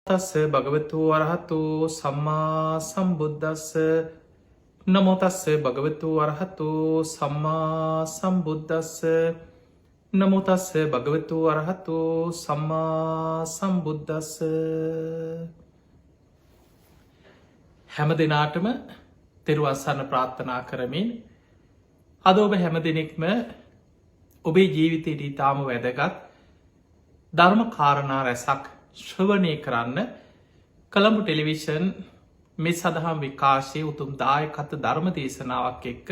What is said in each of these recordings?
තස්ස භගවතු වරහතු සම්මා සම්බුද්දස්ස නමෝ තස්ස භගවතු වරහතු සම්මා සම්බුද්දස්ස නමෝ තස්ස භගවතු වරහතු සම්මා සම්බුද්දස්ස. හැම දෙනාටම තෙරුවන් සරණ ප්‍රාර්ථනා කරමින් අද ඔබ හැම දෙනෙක්ම ඔබේ ජීවිතයට ඉතාම වැදගත් ධර්ම කාරණා රැසක් ශ්‍රවණය කරන්න කළඹු ටෙලිවිෂන් මේ සඳහම් විකාශය උතුම් දායකත්ව ධර්ම දේශනාවක් එක්ක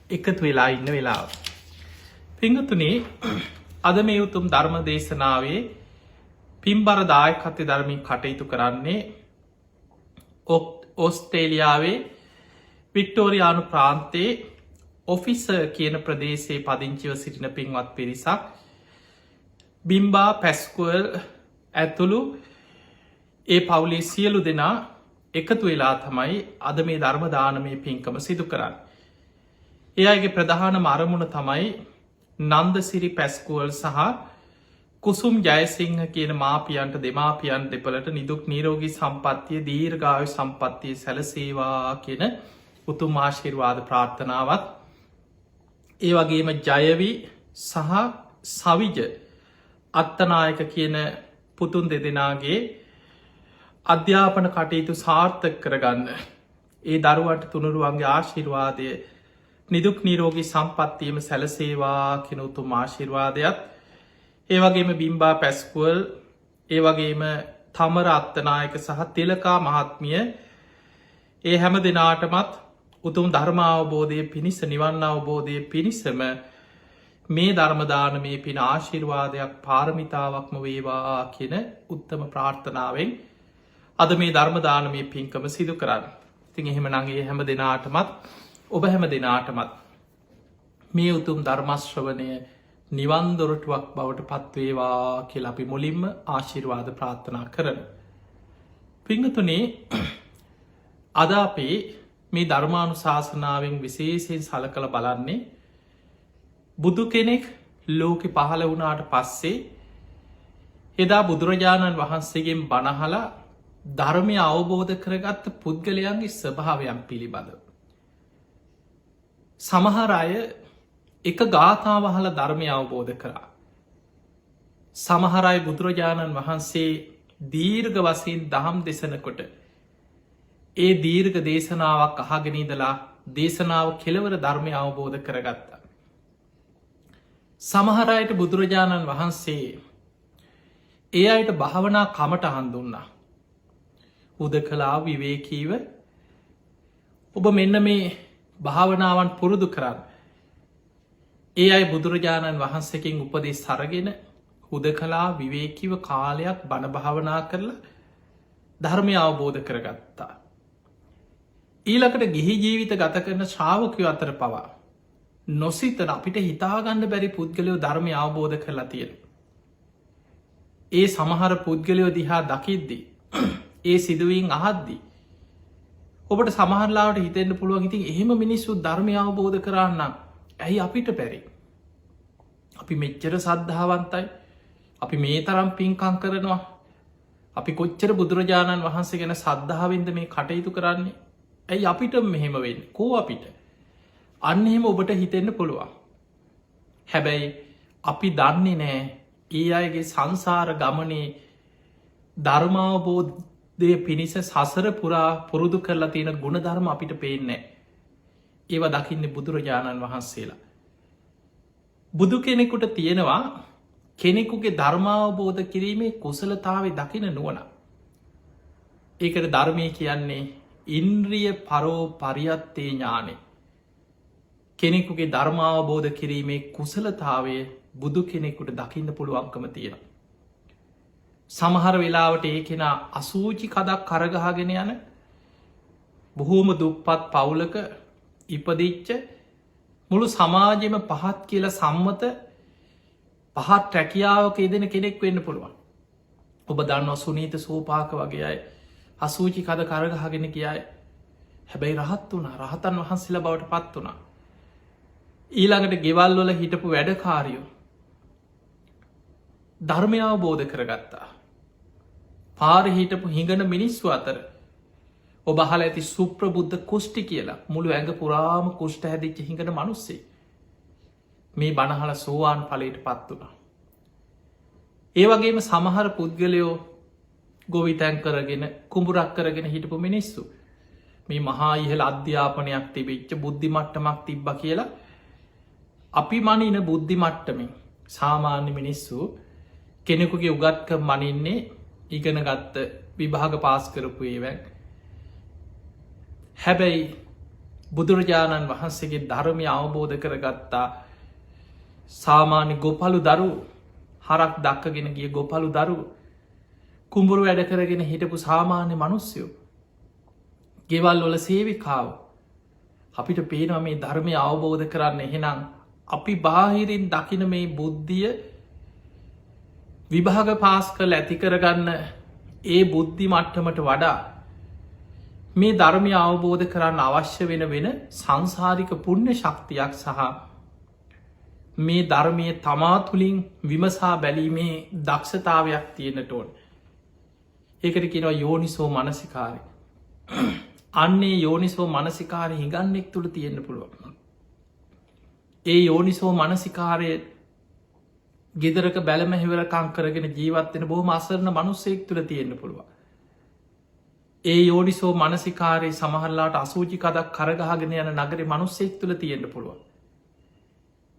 එකතු වෙලා ඉන්න වෙලාව. පිංහතුනේ අද මේ උතුම් ධර්ම දේශනාවේ පින්බර දායකත්ව ධර්මින් කටයුතු කරන්නේ ඔස්ට්‍රේලියාවේ වික්ටෝරියානු ප්‍රාන්තයේ ඔෆිස කියන ප්‍රදේශයේ පදිංචිව සිටින පින්වත් පිරිසක් බිම්බා පැස්කුවල් ඇතුළු ඒ පවුලේ සියලු දෙනා එකතු වෙලා තමයි අද මේ ධර්මදානමය පින්කම සිදු කරන්න. ඒ අයගේ ප්‍රධාන අරමුණ තමයි නන්දසිරි පැස්කුවල් සහ කුසුම් ජයසිංහ කියන මාපියන්ට දෙමාපියන් දෙපලට නිදුක් නීරෝගී සම්පත්තිය දීර්ඝායු සම්පත්තිය සැලසේවා කියන උතුම් ආශිර්වාද ප්‍රාර්ථනාවත් ඒ වගේම ජයවි සහ සවිජ අත්තනායක කියන පුතුන් දෙදෙනගේ අධ්‍යාපන කටයුතු සාර්ථක කරගන්න ඒ දරුවන්ට තුනුරුවන්ගේ ආශිර්වාදය නිදුක් නීරෝගී සම්පත්තියම සැලසේවා කෙන උතුම් ආශිර්වාදයක්. ඒ වගේම බිම්බා පැස්කුවල් ඒ වගේම තමර අත්තනායක සහ තිලකා මහත්මිය ඒ හැම දෙනාටමත් උතුම් ධර්මාවබෝධය පිණිස නිවන්න අවබෝධය පිණිසම මේ ධර්මදාන මේ පින ආශිර්වාදයක් පාරමිතාවක්ම වේවා කියන උත්තම ප්‍රාර්ථනාවෙන් අද මේ ධර්මදාන මේ පින්කම සිදු කරන්න. තින් එහෙම නගේ හැම දෙනාටමත් ඔබ හැම දෙනාටමත් මේ උතුම් ධර්මශ්‍රවනය නිවන්දොරටුවක් බවට පත්වේවා කියල අපි මුලින්ම ආශිර්වාද ප්‍රාර්ථනා කරන. පිංහතුනේ අද අපේ මේ ධර්මානු ශාසනාවෙන් විශේෂයෙන් සල කළ බලන්නේ බුදු කෙනෙක් ලෝකෙ පහළ වුණාට පස්සේ එදා බුදුරජාණන් වහන්සේගෙන් බණහලා ධර්මය අවබෝධ කරගත්ත පුද්ගලයන්ගේ ස්වභාවයන් පිළිබඳ. සමහර අය එක ගාථාවහල ධර්මය අවබෝධ කරා. සමහරයි බුදුරජාණන් වහන්සේ දීර්ඝ වසයෙන් දහම් දෙසනකොට ඒ දීර්ඝ දේශනාවක් අහගෙනීදලා දේශනාව කෙලවර ධර්මය අවබෝධ කරගත්තා. සමහරයට බුදුරජාණන් වහන්සේ ඒ අයට භාවනා කමට හන්දුන්නා. උද කලා විවේකීව ඔබ මෙන්න මේ භාවනාවන් පුරුදු කරන්න. ඒ අයි බුදුරජාණන් වහන්සකින් උපදෙස් සරගෙන හුද කලා විවේකීව කාලයක් බණ භාවනා කරලා ධර්මය අවබෝධ කරගත්තා. ඊලකට ගිහි ජීවිත ගත කරන ශ්‍රාවකයෝ අතර පවා නොසිතන අපිට හිතාගන්න බැරි පුද්ගලයෝ ධර්මය අවබෝධ කරලා තියෙන. ඒ සමහර පුද්ගලයෝ දිහා දකිද්දී ඒ සිදුවීන් අහද්දී ඔබට සමහරලාට හිතෙන්න්න පුළුවන් ඉතින් එහෙම මිනිස්සු ධර්මය අවබෝධ කරන්න ඇයි අපිට පැරි. අපි මෙච්චර සද්ධාවන්තයි අපි මේ තරම් පින්කං කරනවා අපි කොච්චර බුදුරජාණන් වහන්සේ ගැන සද්ධාවෙන්ද මේ කටයුතු කරන්නේ ඇයි අපිට මෙහෙම වෙන්න කෝ අපිට අන්න එහෙම ඔබට හිතෙන්න පුළුවන්. හැබැයි අපි දන්නේ නෑ ඒ අයගේ සංසාර ගමනේ ධර්මාවබෝධය පිණිස සසර පුරා පුරුදු කරලා තියෙන ගුණ ධර්ම අපිට පේන්නේ. ඒව දකින්න බුදුරජාණන් වහන්සේලා. බුදු කෙනෙකුට තියෙනවා කෙනෙකුගේ ධර්මාවබෝධ කිරීමේ කුසලතාව දකින නුවන. ඒකට ධර්මය කියන්නේ ඉන්ද්‍රිය පරෝ පරියත්තේ ඥානේ. කෙනෙකුගේ ධර්මාවබෝධ කිරීමේ කුසලතාවය බුදු කෙනෙකුට දකින්න පුළුවන්කම තියෙන. සමහර වෙලාවට ඒ කෙන අසූචි කදක් කරගහගෙන යන බොහෝම දුප්පත් පවුලක ඉපදිච්ච මුළු සමාජෙම පහත් කියල සම්මත පහත් රැකියාවක යෙදෙන කෙනෙක් වෙන්න පුළුවන්. ඔබ දන්න සුනීත සෝපාක වගේ අය අසූචි කද කරගහගෙන කියයි හැබැයි රහත් වුණ රහතන් වහන්සේල බවට පත් වනා. ඊළඟට ගෙවල්වල හිටපු වැඩකාරයෝ ධර්මය අවබෝධ කරගත්තා. පාර හිටපු හිඟන මිනිස්සු අතර ඔබ අහලා ඇති සුප්‍රබුද්ධ කුෂ්ටි කියලා මුළු ඇඟ පුරාම කුෂ්ට හැදිච්ච හිඟන මිනිස්සේ මේ බණහල සෝවාන් ඵලයට පත් වුණා. ඒ වගේම සමහර පුද්ගලයෝ ගොවිතැන් කරගෙන කුඹුරක් කරගෙන හිටපු මිනිස්සු මේ මහා ඉහළ අධ්‍යාපනයක් තිබිච්ච බුද්ධි මට්ටමක් තිබ්බා කියලා අපි මනින බුද්ධි මට්ටමින් සාමාන්‍ය මිනිස්සු කෙනෙකුගේ උගත්කම් මනින්නේ ඉගෙන ගත්ත විභාග පාස් කරපු ඒවැ. හැබැයි බුදුරජාණන් වහන්සේගේ ධර්මය අවබෝධ කරගත්තා සාමාන්‍ය ගොපලු දරු හරක් දක්කගෙන ගිය ගොපලු දරු කුඹුරු වැඩ කරගෙන හිටපු සාමාන්‍ය මනුස්්‍යයෝ ගෙවල් වල සේවිකාව අපිට පේනවා මේ ධර්මය අවබෝධ කරන්න එහෙනම් අපි බාහිරින් දකින මේ බුද්ධිය විභාග පාස් කළ ඇති කරගන්න ඒ බුද්ධි මට්ටමට වඩා මේ ධර්මය අවබෝධ කරන්න අවශ්‍ය වෙන සංසාරික පුුණ්‍ය ශක්තියක් සහ මේ ධර්මය තමා තුළින් විමසා බැලීමේ දක්ෂතාවයක් තියෙනට ඕන්. ඒකට කෙනවා යෝනිසෝ මනසිකාරය. අන්නේ යෝනිසෝ මනසිකාරය හිඟන්නෙක් තුළ තියෙන්න්න පුළුවන්. ඒ යෝනිසෝ මනසිකාරය ගෙදරක බැලම හිවරකං කරගෙන ජීවත්වෙන බොහොම අසරණ මනුස්සෙක් තුළ තියෙන්න්න පුළුවන්. ඒ යෝනිසෝ මනසිකාරය සමහරලාට අසූචි කදක් කරගහගෙන යන නගර මනුස්සෙක් තුළ තියෙන්න්න පුළුවන්.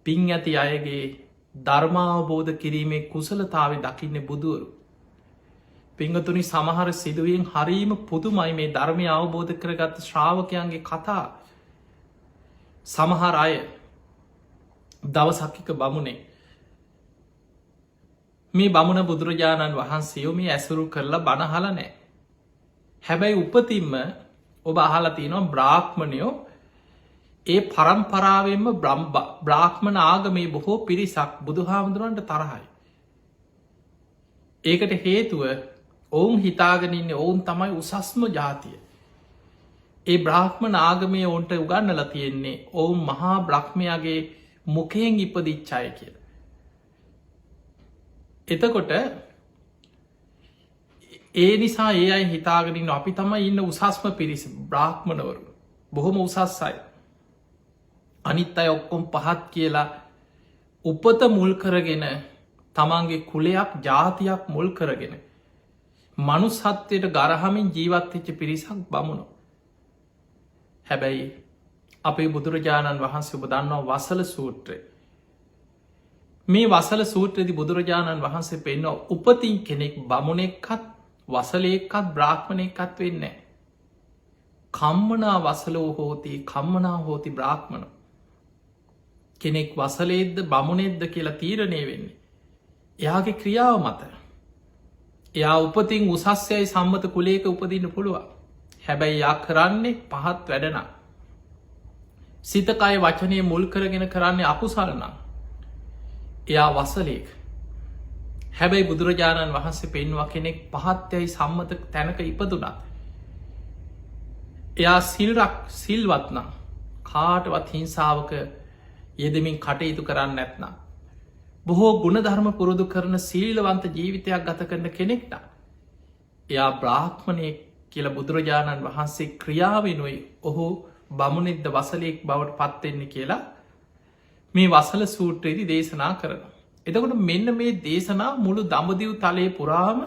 පින් ඇති අයගේ ධර්මාවබෝධ කිරීමේ කුසලතාව දකින්න බුදුවරු. පිංගතුනි සමහර සිදුවීෙන් හරීම පුදුමයි මේ ධර්මය අවබෝධ කරගත්ත ශ්‍රාවකයන්ගේ කතා සමහර අය දවසක්කික බමුණේ මේ බමුණ බුදුරජාණන් වහන්සේෝ මේ ඇසුරු කරලා බණහල නෑ. හැබැයි උපතින්ම ඔබ අහලා තියෙනවා බ්‍රාහ්මණයෝ ඒ පරම්පරාවෙන්ම බ්‍රාහ්මණ ආගමේ බොහෝ පිරිසක් බුදු හාමුදුරුවන්ට තරහයි. ඒකට හේතුව ඔවුන් හිතාගෙනන්නේ ඔවුන් තමයි උසස්ම ජාතිය. ඒ බ්‍රාහ්මණ ආගමය ඔවුන්ට උගන්නල තියෙන්නේ ඔවුන් මහා බ්‍රහ්මයාගේ මුකයෙන් ඉපදිච්චාය කියල. එතකොට ඒ නිසා ඒ අයි හිතාගෙනින් අපි තමයි ඉන්න උසස්ම පිරිස බ්‍රාහ්මණවරු බොහොම උසස්සයි. අනිත් අය ඔක්කොම් පහත් කියලා උපත මුල් කරගෙන තමන්ගේ කුලයක් ජාතියක් මුල් කරගෙන මනුස්සත්වයට ගරහමින් ජීවත්වෙච්ච පිරිසක් බමුණු. හැබැයි අපේ බුදුරජාණන් වහන්සේ ඔබ දන්නවා වසල සූත්‍රය. මේ වසල සූත්‍රයේදි බුදුරජාණන් වහන්සේ පෙන්වා උපතින් කෙනෙක් බමුණෙක්කත් වසලේකත් බ්‍රාහ්මණයකත් වෙන්නේ. කම්මනා වසලෝ හෝති කම්මනා හෝති බ්‍රාහ්මණ කෙනෙක් වසලේද්ද බමුණෙද්ද කියලා තීරණය වෙන්නේ. එයාගේ ක්‍රියාව මත එයා උපතින් උසස්යයි සම්මත කුලේක උපදින්න පුළුවන්. හැබැයි යා කරන්නේ පහත් වැඩනම්. සිතකය වචනය මුල් කරගෙන කරන්නේ අකුසලනම්. එයා වසලේක. හැබැයි බුදුරජාණන් වහන්සේ පෙන්වා කෙනෙක් පහත්යයි සම්මත තැනක ඉපදුනත්. එයා සිල්වත්නම් කාටවත් හිංසාවක යෙදමින් කටයුතු කරන්න නැත්නම්. බොහෝ ගුණධර්ම පුරුදු කරන සීලවන්ත ජීවිතයක් ගත කරන කෙනෙක්ට. එයා බ්‍රාහ්මණය කියල බුදුරජාණන් වහන්සේ ක්‍රියාවෙනුයි ඔහු බමුණෙද්ද වසලයෙක් බවට පත්වෙන්නේ කියලා මේ වසල සූත්‍රයේදි දේශනා කරන. එතකොට මෙන්න මේ දේශනා මුළු දඹදිව් තලයේ පුරාම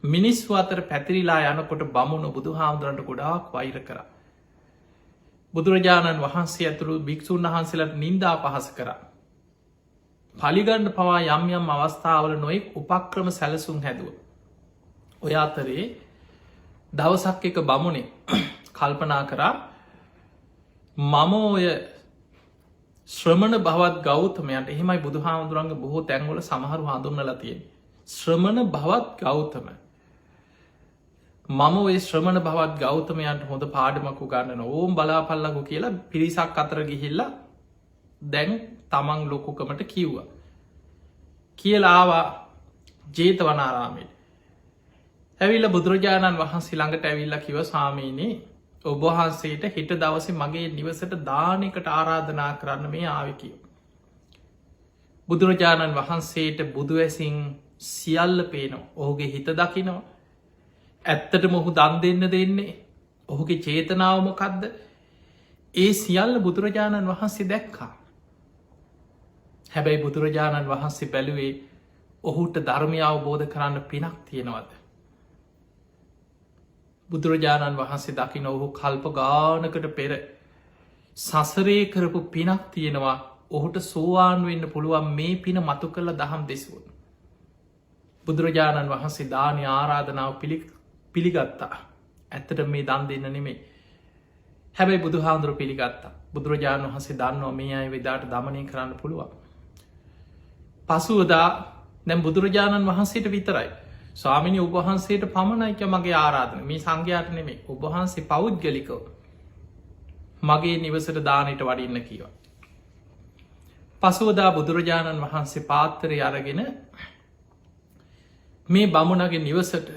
මිනිස්ව අතර පැතිරිලා යනකොට බමුණු බුදු හාමුදුරන්ට ගොඩාක් වෛර කර. බුදුරජාණන් වහන්සේ ඇතුළු භික්‍ෂූන් වහන්සේලට නින්දා පහස කරා. පලිගණ්ඩ පවා යම් යම් අවස්ථාවල නොයෙක් උපක්‍රම සැලසුම් හැදුව. ඔය අතරේ දවසක් එක බමුණේ කල්පනා කරා මම ඔය ශ්‍රමණ බවත් ගෞතමයන්ට එහෙමයි බුදු හාමුදුරන්ගේ බොහෝ තැන්වල සමහරු හඳුන්නල තියෙන. ශ්‍රමණ බවත් ගෞතම මම ඔය ශ්‍රමණ බවත් ගෞතමයන්ට හොඳ පාඩමකු ගන්නන ඕම් බලාපල්ලකු කියලා පිරිසක් අතර ගිහිල්ලා දැන් තමන් ලොකුකමට කිව්ව. කියලාවා ජේතවනාරාමයට ඇවිල්ල බුදුරජාණන් වහන්සේ ළඟට ඇවිල්ල කිව සාමීනී ඔබහන්සේට හිට දවස මගේ නිවසට දානකට ආරාධනා කරන්න මේ ආවිකිව. බුදුරජාණන් වහන්සේට බුදුවැසින් සියල්ල පේනවා. ඔහුගේ හිත දකිනවා. ඇත්තට මොහු දන් දෙන්න දෙන්නේ. ඔහුගේ චේතනාවමකක්ද. ඒ සියල්ල බුදුරජාණන් වහන්සේ දැක්කා. හැබැයි බුදුරජාණන් වහන්සේ බැලුවේ ඔහුට ධර්මය අවබෝධ කරන්න පිනක් තියෙනවද. බුදුරජාණන් වහන්සේ දකින ඔහු කල්ප ගානකට පෙර සසරේ කරපු පිනක් තියෙනවා. ඔහුට සෝවාන් වෙන්න පුළුවන් මේ පින මතු කළ දහම් දෙසුවන්. බුදුරජාණන් වහන්සේ දානය ආරාධනාව පිළිගත්තා. ඇත්තට මේ දන් දෙන්න නෙමේ. හැබැයි බුදු හාමුදුරු පිළිගත්තා. බුදුරජාණන් වහන්සේ දන්නවා මේ අය වෙදාට දමනය කරන්න පුළුවන්. පසුවදා දැම් බුදුරජාණන් වහන්සේට විතරයි. ස්වාමිනි ඔබහන්සේට පමණයික මගේ ආරාධන මේ සංඝයාට නෙමේ ඔබහන්සේ පෞද්ගලිකව මගේ නිවසට දානයට වඩින්න කියව. පසුවදා බුදුරජාණන් වහන්සේ පාත්තරය අරගෙන මේ බමුණගේ නිවසට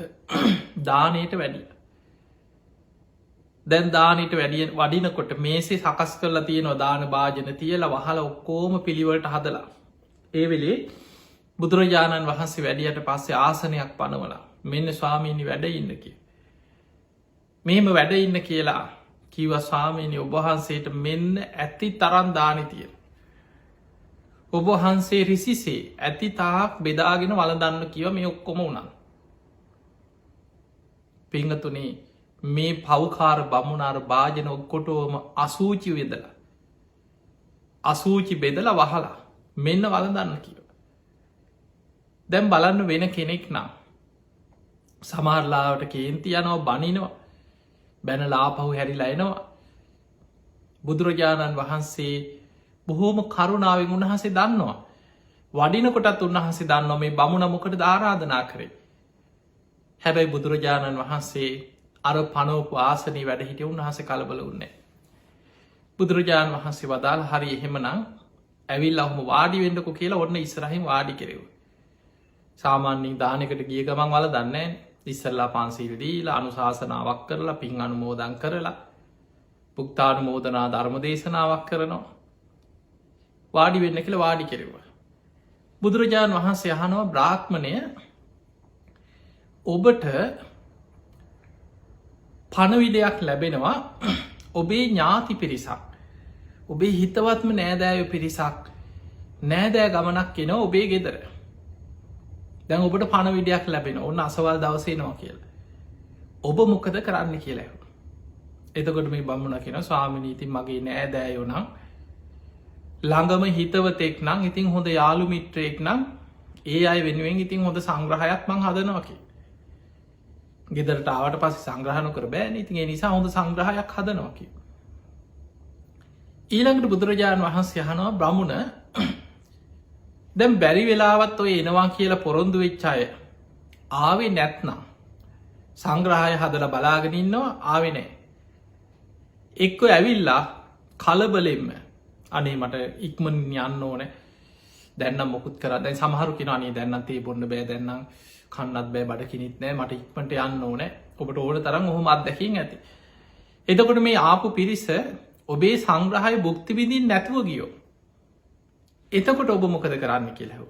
දානයට වැඩිය. දැන් දානට වැඩිය වඩිනකොට මේසේ සකස් කරලා තියෙනවා දාන භාජන තියල වහල ඔක්කෝම පිළිවලට හදලා. ඒ වෙලේ බුදුරජාණන් වහන්සේ වැඩියට පස්සේ ආසනයක් පනවලා මෙන්න ස්වාමීණි වැඩ ඉන්න කිය. මෙහෙම වැඩ ඉන්න කියලා කිව ස්වාමීණි ඔබහන්සේට මෙන්න ඇති තරන් දානි තියෙන. ඔබහන්සේ රිසිසේ ඇති තාක් බෙදාගෙන වලදන්න කියව මේ ඔක්කොම වුණන්. පිංහතුනේ මේ පවකාර බමුණාර භාජන ඔක්කොටෝම අසූචි වෙදලා. අසූචි බෙදල වහලා මෙන්න වලදන්න කියව. දැම් බලන්න වෙන කෙනෙක් නම් සමහරලාවට කේන්ති යනවා බනිනවා බැන ලාපහු හැරිලා එනවා. බුදුරජාණන් වහන්සේ බොහෝම කරුණාවෙන් උන්වහසේ දන්නවා. වඩිනකොටත් උන්වහන්සේ දන්නවා මේ බමුණ මොකට ධාරාධනා කරේ. හැබැයි බුදුරජාණන් වහන්සේ අර පනෝප ආසනී වැඩ හිටිය උන්වහස කලබල උන්නේ. බුදුරජාණන් වහන්සේ වදාල් හරි එහෙමනම් ඇවිල් අහම වාඩි වෙන්ඩකු කියලා ඔන්න ඉස්රහිම වාඩි කෙරෙව. සාමාන්‍යින් දානකට ගිය ගමන් වල දන්න ඉස්සල්ලා පන්සීල්දීලා අනුශාසනාවක් කරලා පින් අනුමෝදන් කරලා පුක්තානු මෝදනා ධර්ම දේශනාවක් කරනවා. වාඩි වෙන්න කියල වාඩි කෙරෙව. බුදුරජාණන් වහන්සේ යහනවා බ්‍රාහ්මණය ඔබට පණවිඩයක් ලැබෙනවා ඔබේ ඥාති පිරිසක් ඔබේ හිතවත්ම නෑදෑය පිරිසක් නෑදෑ ගමනක් එන ඔබේ ගෙදර දැන් ඔබට පණවිඩයක් ලැබෙන ඔන්න අසවල් දවසේනවා කියල ඔබ මොකද කරන්න කියලා. එතකොට මේ බමුණ කියෙන ස්වාමිනීති මගේ නෑදෑයෝනම් ළඟම හිතවතෙක් නම් ඉතින් හොඳ යාළු මිත්‍රයෙක් නම් ඒ අයි වෙනුවෙන් ඉතින් හොඳ සංග්‍රහයක් මං හදනවකි. ගෙදරට ආවට පස්සේ සංග්‍රහණ කර බෑ ඉතින් ඒ නිසා හොඳ සංග්‍රහයක් හදනවකි. ඊළඟට බුදුරජාණන් වහන්සේ යහනවා බ්‍රහ්මුණ දැම් බැරි වෙලාවත් ඔය එනවා කියලා පොරොන්දු වෙච්චාය ආවේ නැත්නම් සංග්‍රහය හදල බලාගෙනන්නවා ආවෙනෑ. එක්කො ඇවිල්ලා කලබලෙෙන්ම අනේ මට ඉක්මන් යන්න ඕන දැන්න මොකුත් කර දැන් සමහරු කිනනේ දැන්නන්තේ බොන්න බෑ දෙන්නම් කන්නත් බෑ බඩ කිනිත් නෑ මට ඉක්මට යන්න ඕන ඔබට ඕන තරම් ඔහොම අත්දැකින් ඇති. එතකොට මේ ආපු පිරිස ඔබේ සංග්‍රහය බුක්තිවිදින් නැතුව ගියෝ. එතකොට ඔබ මොකද කරන්න කියලෙව.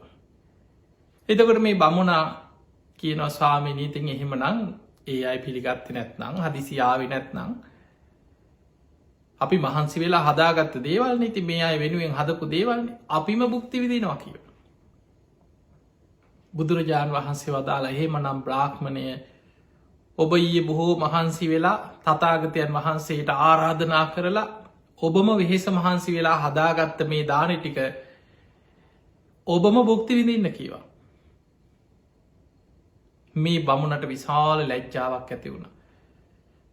එතකොට මේ බමුණා කියන ස්වාමිනීතින් එහෙමනං ඒ අයි පිළිගත්ත නැත්නම් හදිසියාවි නැත්නම් අපි මහන්සි වෙලා හදාගත්ත දේවල් නති මේ අයි වෙනුවෙන් හදපු දේවල්න්නේ අපිම බුක්ති විදිනවා කිව. බුදුරජාණන් වහන්සේ වදාලා එහෙම නම් බ්‍රාහ්මණය ඔබ ඊයේ බොහෝ මහන්සි වෙලා තතාගතයන් වහන්සේට ආරාධනා කරලා ඔබම වෙහෙස මහන්සි වෙලා හදාගත්ත මේ දාන ටික ඔබම බුක්ති විඳන්න කියවා. මේ බමුණට විශාල ලැජ්ජාවක් ඇති වුණ.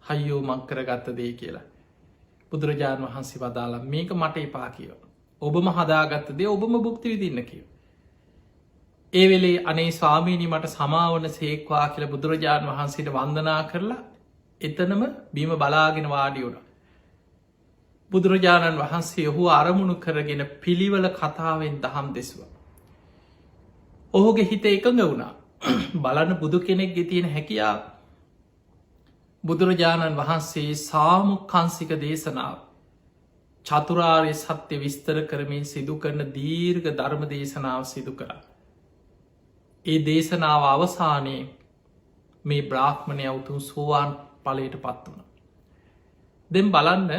හයියෝ මංකර ගත්ත දේ කියලා. බුදුරජාණන් වහන්සේ වදාලා මේක මට එපා කියව. ඔබම හදාගත්ත දේ ඔබම බුක්ති විදින්න කියව. ඒ වෙලේ අනේ ස්වාමීනි මට සමාවන සේක්වා කියල බුදුරජාණන් වහන්සේට වන්දනා කරලා එතනම බිම බලාගෙන වාඩියුණ. බුදුරජාණන් වහන්සේ ඔහු අරමුණු කරගෙන පිළිවල කතාවෙන් දහම් දෙසුව. ඔහුගේ හිත එකඟ වුණා බලන්න බුදු කෙනෙක් ගෙතියෙන හැකියාව. බුදුරජාණන් වහන්සේ සාමුක්කන්සික දේශනාව චතුරාර්ය සත්‍ය විස්තර කරමින් සිදු කරන දීර්ඝ ධර්ම දේශනාව සිදු කරා. ඒ දේශනාව අවසානයේ මේ බ්‍රාහ්මණය උතුම් සෝවාන් පලයට පත් වුණ. දෙම් බලන්න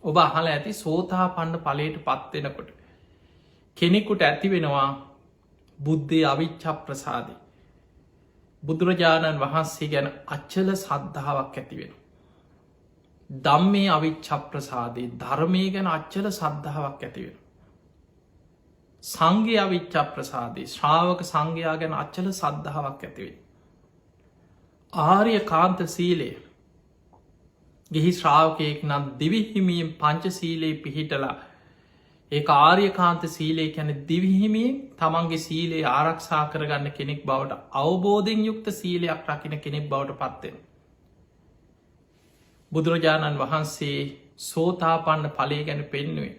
ඔබ අහල ඇති සෝතා පන්න පලයට පත්වෙනකොට. කෙනෙකුට ඇති වෙනවා බුද්ධය අවිච්චා ප්‍රසාදී. බුදුරජාණන් වහන්සේ ගැන අච්චල සද්ධාවක් ඇතිවෙන. දම්මේ අවිච්චා ප්‍රසාදී ධර්මය ගැන අච්චල සද්ධාවක් ඇතිවෙන. සංඝය අවිච්චා ප්‍රසාදී ශ්‍රාවක සංඝයා ගැන අච්චල සද්ධාවක් ඇතිවෙන. ආර්ය කාන්ත සීලේ ගිහි ශ්‍රාවකයෙක් නම් දිවිහිමියෙන් පංච සීලයේ පිහිටලා ඒ ආර්යකාන්ත සීලේ කැන දිවිහිමියෙන් තමන්ගේ සීලේ ආරක්ෂා කරගන්න කෙනෙක් බවට අවබෝධෙන් යුක්ත සීලයක් රකින කෙනෙක් බවට පත්වෙන. බුදුරජාණන් වහන්සේ සෝතාපන්න පලේ ගැන පෙන්නුවේ.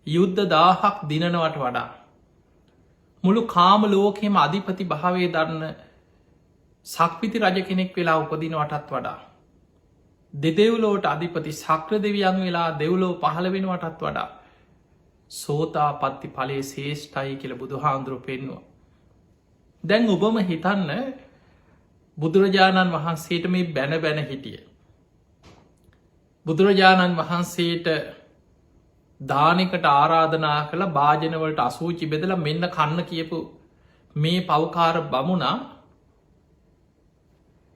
යුද්ධ 1000ක් දිනනවට වඩා. මුළු කාම ලෝකෙම අධිපති භාවය දරන්න සක්විති රජ කෙනෙක් වෙලා උපදිනවටත් වඩා. දෙදෙව්ලෝට අධිපති සක්‍ර දෙවියන් වෙලා දෙව්ලෝ පහළ වෙනවටත් වඩා. සෝතා පත්ති පලේ ශේෂ්ඨයි කියල බුදුහාන්දුරු පෙන්වා. දැන් ඔබම හිතන්න බුදුරජාණන් වහන්සේට මේ බැන බැන හිටිය. බුදුරජාණන් වහන්සේට දානකට ආරාධනා කළ භාජනවලට අසූචි බෙදල මෙන්න කන්න කියපු මේ පවකාර බමුණා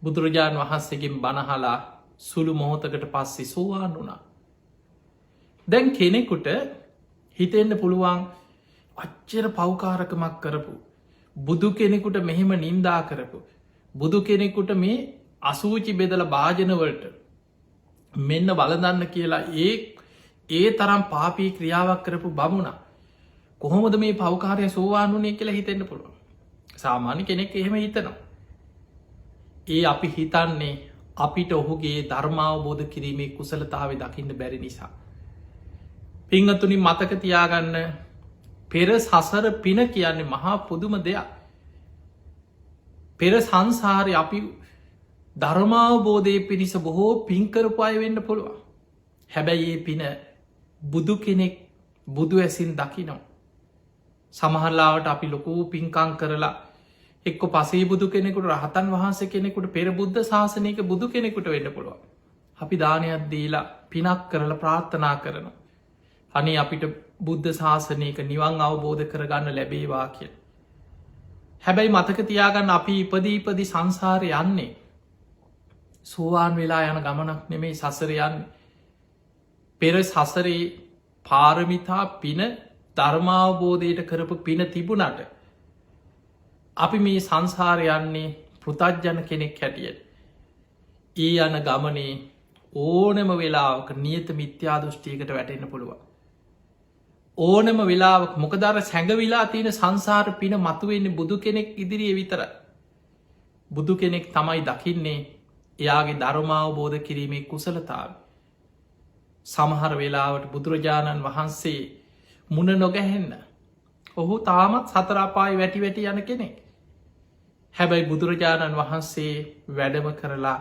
බුදුරජාණන් වහන්සේගෙන් බණහලා සුළු මොහොතකට පස්සෙ සෝවාන් වුණා. දැන් කෙනෙකුට හිතෙන්න්න පුළුවන් අච්චර පවකාරකමක් කරපු. බුදු කෙනෙකුට මෙහෙම නින්දා කරපු. බුදු කෙනෙකුට මේ අසූචි බෙදල භාජනවලට මෙන්න බලදන්න කියලා ඒ තරම් පාපී ක්‍රියාවක් කරපු බමුණ. කොහොමද මේ පවකාරය සෝවාන් වනේ කියලා හිතෙන්න්න පුළුවන්. සාමාන්‍ය කෙනෙක් එහෙම හිතනවා. ඒ අපි හිතන්නේ අපිට ඔහුගේ ධර්මාවබෝධ කිරීමේ කුසලතාව දකින්න බැරි නිසා. පිංහතුනි මතක තියාගන්න පෙර සසර පින කියන්නේ මහා පුදුම දෙයක්. පෙර සංසාරය අපි ධර්මාවබෝධය පිණිස බොහෝ පින්කරපු අය වෙන්න පුළුවන්. හැබැයි ඒ පින බුදු කෙනෙක් බුදු ඇසින් දකිනවා. සමහරලාවට අපි ලොකූ පින්කං කරලා එක්ක පසේ බුදු කෙනෙකුට රහතන් වහන්සේ කෙනෙකුට පෙර බුද්ධ ශාසනයක බුදු කෙනෙකුට වෙන්න පුළුවන්. අපි දානයක් දීලා පිනක් කරල ප්‍රාර්ථනා කරනවා. අනි අපිට බුද්ධ ශාසනයක නිවන් අවබෝධ කරගන්න ලැබේවා කියල. හැබැයි මතක තියාගන්න අපි ඉපදීපදි සංසාරය යන්නේ. සෝවාන් වෙලා යන ගමනක් නෙමේ සසරයන් පෙර සසරේ පාරමිතා පින ධර්මාවබෝධයට කරපු පින තිබුණට අපි මේ සංසාරයන්නේ පෘතජ්ජන කෙනෙක් හැටියට. ඒ යන ගමනේ ඕනම වෙලාවක නියත මිත්‍යා දෘෂ්ටියකට වැටෙන්න්න පුළුවන්. ඕනම වෙලාවක් මොකදර සැඟවිලා තියෙන සංසාර පින මතුවෙන්නේ බුදු කෙනෙක් ඉදිරියේ විතර. බුදු කෙනෙක් තමයි දකින්නේ එයාගේ ධර්මාවබෝධ කිරීමේ කුසලතාව. සමහර වෙලාවට බුදුරජාණන් වහන්සේ මුණ නොගැහෙන්න. ඔහු තාමත් සතරාපායි වැටි වැටි යන කෙනෙක්. හැබැයි බුදුරජාණන් වහන්සේ වැඩම කරලා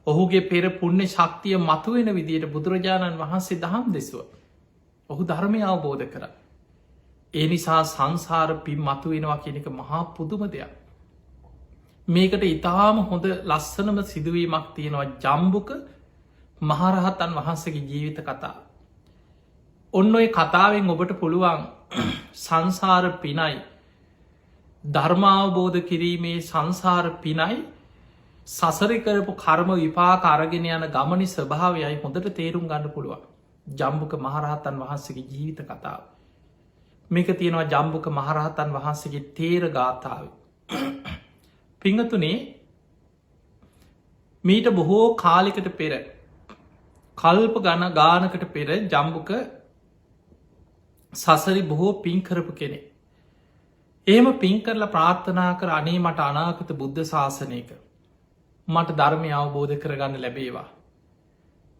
ඔහුගේ පෙර පුුණ්‍ය ශක්තිය මතුවෙන විදියට බුදුරජාණන් වහන්සේ දහම් දෙසුව. ඔහු ධර්මය අවබෝධ කර. ඒ නිසා සංසාර පින් මතුවෙනවා කෙනෙක මහා පුදුම දෙයක්. මේකට ඉතාම හොඳ ලස්සනම සිදුවීමක් තියෙනවා ජම්බුක මහරහතන් වහන්සේගේ ජීවිත කතා. ඔන්න ඔය කතාවෙන් ඔබට පුළුවන් සංසාර පිනයි ධර්මාවබෝධ කිරීමේ සංසාර පිනයි සසර කරපු කර්ම විපාක අරගෙන යන ගමනි ස්වභාවයයි හොඳට තේරුම් ගන්න පුළුවන්. ජම්බුක මහරහතන් වහන්සේගේ ජීවිත කතාව. මේක තියෙනවා ජම්බුක මහරහතන් වහන්සේගේ තේර ගාථාව. පිංහතුනේ මීට බොහෝ කාලිකට පෙර කල්ප ගණ ගානකට පෙර ජම්බුක සසරි බොහෝ පින් කරපු කෙනෙ. එහෙම පින් කරලා ප්‍රාර්ථනා කර අනේ මට අනාගත බුද්ධ ශාසනයක මට ධර්මය අවබෝධ කරගන්න ලැබේවා.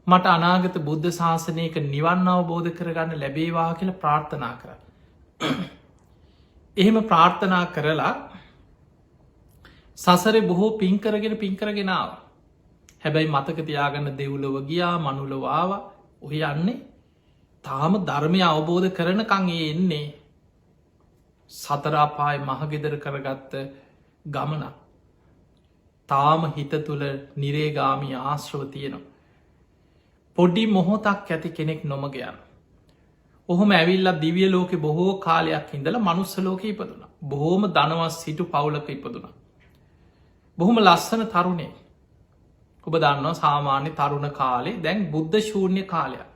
මට අනාගත බුද්ධ ශාසනයක නිවන් අවබෝධ කරගන්න ලැබේවා කියල ප්‍රාර්ථනා කර. එහෙම ප්‍රාර්ථනා කරලා සසරේ බොහෝ පින්කරගෙන පින්කරගෙනාව. හැබැයි මතක තියාගන්න දෙව්ලොව ගියා මනුලවාව ඔහ යන්නේ තාම ධර්මය අවබෝධ කරනකං එන්නේ සතරාපාය මහගෙදර කරගත්ත ගමන තාම හිත තුළ නිරේගාමී ආශ්‍රව තියෙනවා. පොඩි මොහොතක් ඇති කෙනෙක් නොමගයන්. ඔහොම ඇවිල්ල දිවිය ලෝකෙ බොහෝ කාලයක් ඉඳලා මනුස්ස ලෝක ඉපදුන. බොහෝම දනවස් සිටු පවුලක ඉපදුන. බොහොම ලස්සන තරුණේ. ඔබ දන්නවා සාමාන්‍ය තරුණ කාලේ දැන් බුද්ධ ශූර්ණය කාලයක්.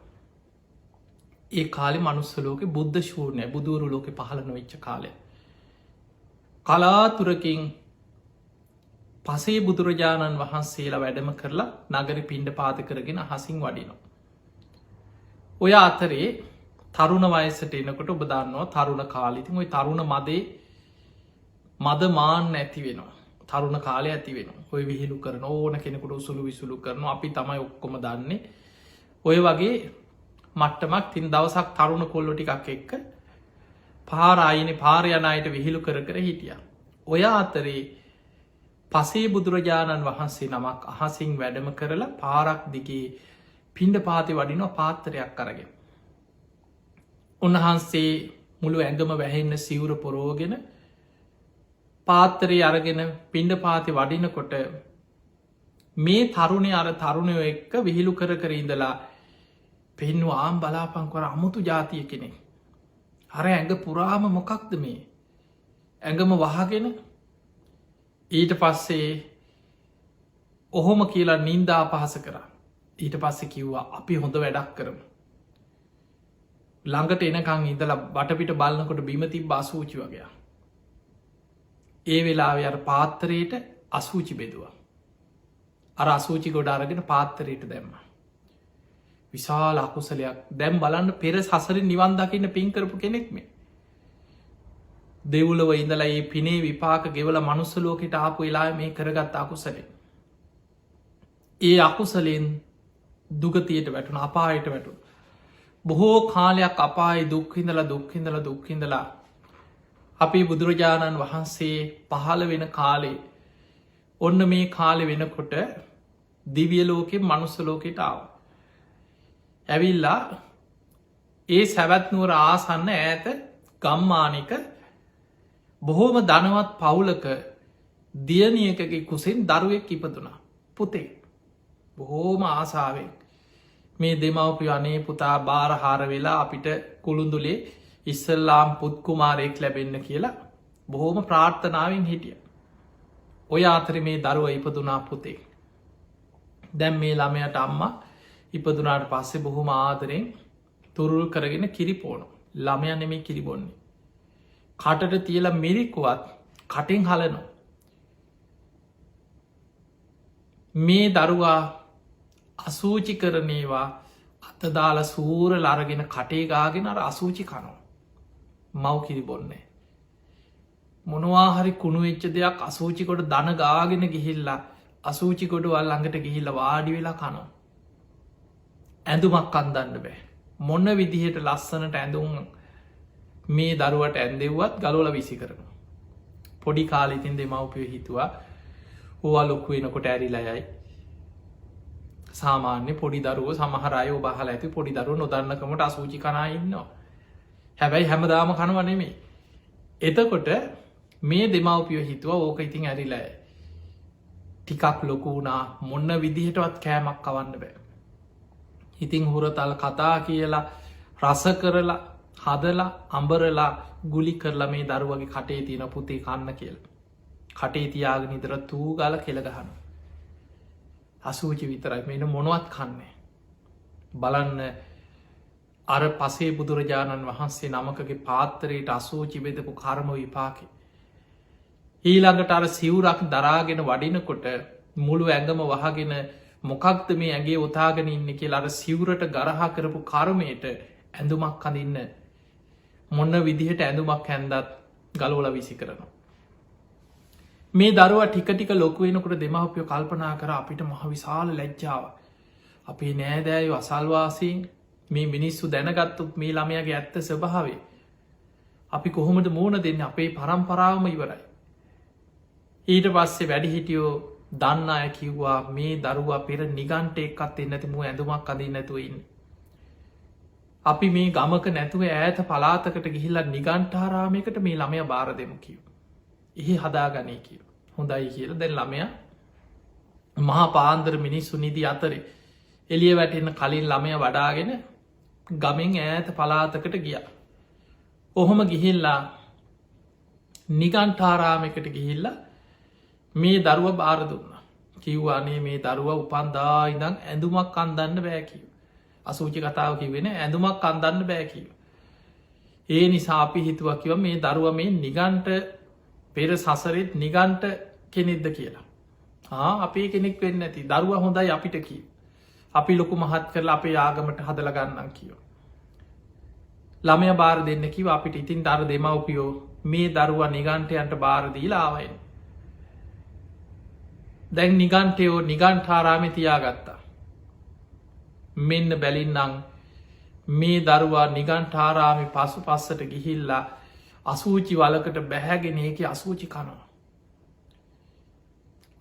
ඒ කාලෙ මනුස්ස ලෝකෙ බුද්ධ ශූර්ණය බුදුරු ලෝකෙ පහළ නොවිච්ච කාලය. කලාතුරකින් පසේ බුදුරජාණන් වහන්සේලා වැඩම කරලා නගර පිණ්ඩ පාත කරගෙන හසින් වඩිනවා. ඔය අතරේ තරුණ වයසට එනකොට ඔබ දන්නවා තරුණ කාලිතින් ඔය තරුණ මදේ මදමාන් ඇති වෙනවා. තරුණ කාලය ඇති වෙන ඔය විහිලු කරන ඕන කෙනෙකුට උසුළු විසුළු කරන අපි තමයි ඔක්කොම දන්නේ. ඔය වගේ මට්ටමක් තින් දවසක් තරුණ කොල්ලො ටිකක් එක්ක පාරායින පාරයනයට විහිළු කර කර හිටිය. ඔය අතරේ පසේ බුදුරජාණන් වහන්සේ නමක් අහසින් වැඩම කරලා පාරක් දිගේ පිණ්ඩ පාති වඩිනවා පාත්තරයක් කරගෙන. උන්වහන්සේ මුළු ඇඟම වැහෙන්න සිවුර පොරෝගෙන පාත්තරය අරගෙන පිණ්ඩ පාති වඩිනකොට මේ තරුණය අර තරුණයෝ එක්ක විහිළු කර කර ඉඳලා පෙන්නු ආම් බලාපංකවර අමුතු ජාතිය කෙනෙ. අර ඇඟ පුරාම මොකක්ද මේ ඇඟම වහගෙන ඊට පස්සේ ඔහොම කියලා නින්දා පහස කරා. ඊට පස්සෙ කිව්වා අපි හොඳ වැඩක් කරමු. ළඟට එනකං ඉඳලා බටපිට බලන්නකොට බිමති බාසූචි වගේ. ඒ වෙලාව අර පාත්තරයට අසූචි බෙදවා. අර අසූචි ගොඩ අරගෙන පාත්තරයට දැම්ම. විශාල අකුසලයක් දැම් බලන්න පෙර සසර නිවන් දකින්න පින්කරපු කෙනෙක් මේ. දෙවුලව ඉඳලා ඒ පිනේ විපාක ගෙවල මනුස්සලෝකට ආපු වෙලා මේ කරගත් අකුසලෙන්. ඒ අකුසලෙන් දුගතියට වැටුන අපායට වැටු. බොහෝ කාලයක් අපායි දුක්හිඳලා දුක්හිඳලා දුක්හිඳලා අපි බුදුරජාණන් වහන්සේ පහළ වෙන කාලේ ඔන්න මේ කාලෙ වෙනකොට දිවිය ලෝකෙ මනුස්ස ලෝකෙට ආව. ඇවිල්ලා ඒ සැවැත්නුවර ආසන්න ඈත ගම්මානික බොහෝම ධනවත් පවුලක දියනියකගේ කුසෙන් දරුවෙක් ඉපදුනා පුතේ. බොහෝම ආසාාවෙන් මේ දෙමවපි අනේ පුතා බාරහාර වෙලා අපිට කුළුඳුලේ ඉස්සල්ලාම් පුත්කුමාරයෙක් ලැබෙන්න කියලා බොහෝම ප්‍රාර්ථනාවෙන් හිටිය. ඔය අතර මේ දරුව ඉපදුනා පුතේ. දැම් මේ ළමයට අම්මා ඉපදුනාට පස්සේ බොහොම ආදරෙන් තුරුල් කරගෙන කිරිපෝනු ළමයන් නෙමේ කිරිබොන්නේ. කටට තියල මිරිකුවත් කටින් හලනො. මේ දරුවා අසූචි කරනේවා අතදාල සූර ලරගෙන කටේගාගෙන අර අසූචි කනෝ. මව් කිරිබොන්නේ. මොනවාහරි කුණුවෙච්ච දෙයක් අසූචිකොට දන ගාගෙන ගිහිල්ලා අසූචිකොඩුවල් ළඟට ගිහිල්ල වාඩි වෙලා කනෝ. ඇඳුමක් අන්දන්න බෑ. මොන්න විදිහට ලස්සනට ඇඳුම් මේ දරුවට ඇන්දෙව්වත් ගලෝල විසි කරන. පොඩි කාලිතින් දෙමවපිය හිතුවා ඕවා ලොක්කු වෙනකොට ඇරිලයයි. සාමාන්‍ය පොඩි දරුව සමහරය බහල ඇති පොඩි දරුව නොදන්නකමට අසූචි කනා ඉන්නවා. හැබැයි හැමදාම කනවනෙමේ. එතකොට මේ දෙමවපිය හිතුව ඕක ඉතින් ඇරිලෑ. ටිකක් ලොකුුණා මොන්න විදිහටවත් කෑමක් කවන්න බෑ. ඉතිං හුරතල් කතා කියලා රස කරලා හදලා අඹරලා ගුලි කරලා මේ දරුවගේ කටේ තියෙන පුතේ කන්න කියල. කටේ තියාගෙන නිදර තූ ගල කෙළගහන. අසූචි විතරයි මෙන මොනුවත් කන්නේ. බලන්න අර පසේ බුදුරජාණන් වහන්සේ නමකගේ පාත්තරයට අසූචි බෙදපු කර්ම විපාකි. ඊළඟට අර සිවුරක් දරාගෙන වඩිනකොට මුළු ඇඟම වහගෙන මොකක්ද මේ ඇගේ ඔතාගෙන ඉන්න කියලා අර සිවුරට ගරහා කරපු කර්මයට ඇඳුමක් අඳන්න මොන්න විදිහට ඇඳුමක් හැන්දත් ගලෝල විසි කරනවා. මේ දරුව ටිකටික ලොකුවෙනකට දෙමවපියෝ කල්පනා කර අපිට මහ විශාල ලැජ්ජාව. අපේ නෑදෑය අසල්වාසින් මේ මිනිස්සු දැනගත්තුත් මේ ළමයගේ ඇත්ත ස්වභාවේ. අපි කොහොමද මූුණ දෙන්න අපේ පරම්පරාවම ඉවරයි. ඊට පස්සේ වැඩිහිටියෝ දන්න අය කිව්වා මේ දරුවා පෙර නිගන්ට එක්කත් එන්නති මු ඇඳුමක් අඳින් නැතුවන්න. අපි මේ ගමක නැතුව ඈත පලාතකට ගිහිල්ල නිගන්ටාරාමයකට මේ ළමය බාර දෙමු කිව්. එහි හදාගනය කිව. හොඳයි කියල දැන් ළමය මහා පාන්දර මිනිස්සු නිදි අතරේ එලිය වැටෙන්න කලින් ළමය වඩාගෙන ගමින් ඈත පලාතකට ගිය. ඔහොම ගිහිල්ලා නිගන්ටාරාමකට ගිහිල්ල මේ දරුව බාර දුන්න. කිව්වානේ මේ දරුව උපන්දා ඉදං ඇඳුමක් අන්දන්න බෑකිව. අසූචි කතාව කිවෙන ඇඳුමක් අන්දන්න බෑකිව. ඒ නිසා අපි හිතුව කිව මේ දරුව මේ නිගන්ට පෙර සසරෙත් නිගන්ට කෙනෙක්ද කියලා. අපේ කෙනෙක් වෙන්න ඇති දරුව හොඳයි අපිට කිව. අපි ලොකු මහත් කරලා අපේ ආගමට හදලගන්නම් කියෝ. ළමය බාර දෙන්න කිව අපිට ඉතින් දර දෙමවපියෝ මේ දරුවා නිගන්ටයන්ට බාරදීලා ආවයින්. දැන් නිගන්ටයෝ නිගන්ටාරාමි තියාගත්තා. මෙන්න බැලින්නම් මේ දරුවා නිගන්ටාරාමි පසු පස්සට ගිහිල්ලා අසූචි වලකට බැහැගෙන ඒක අසූචි කනවා.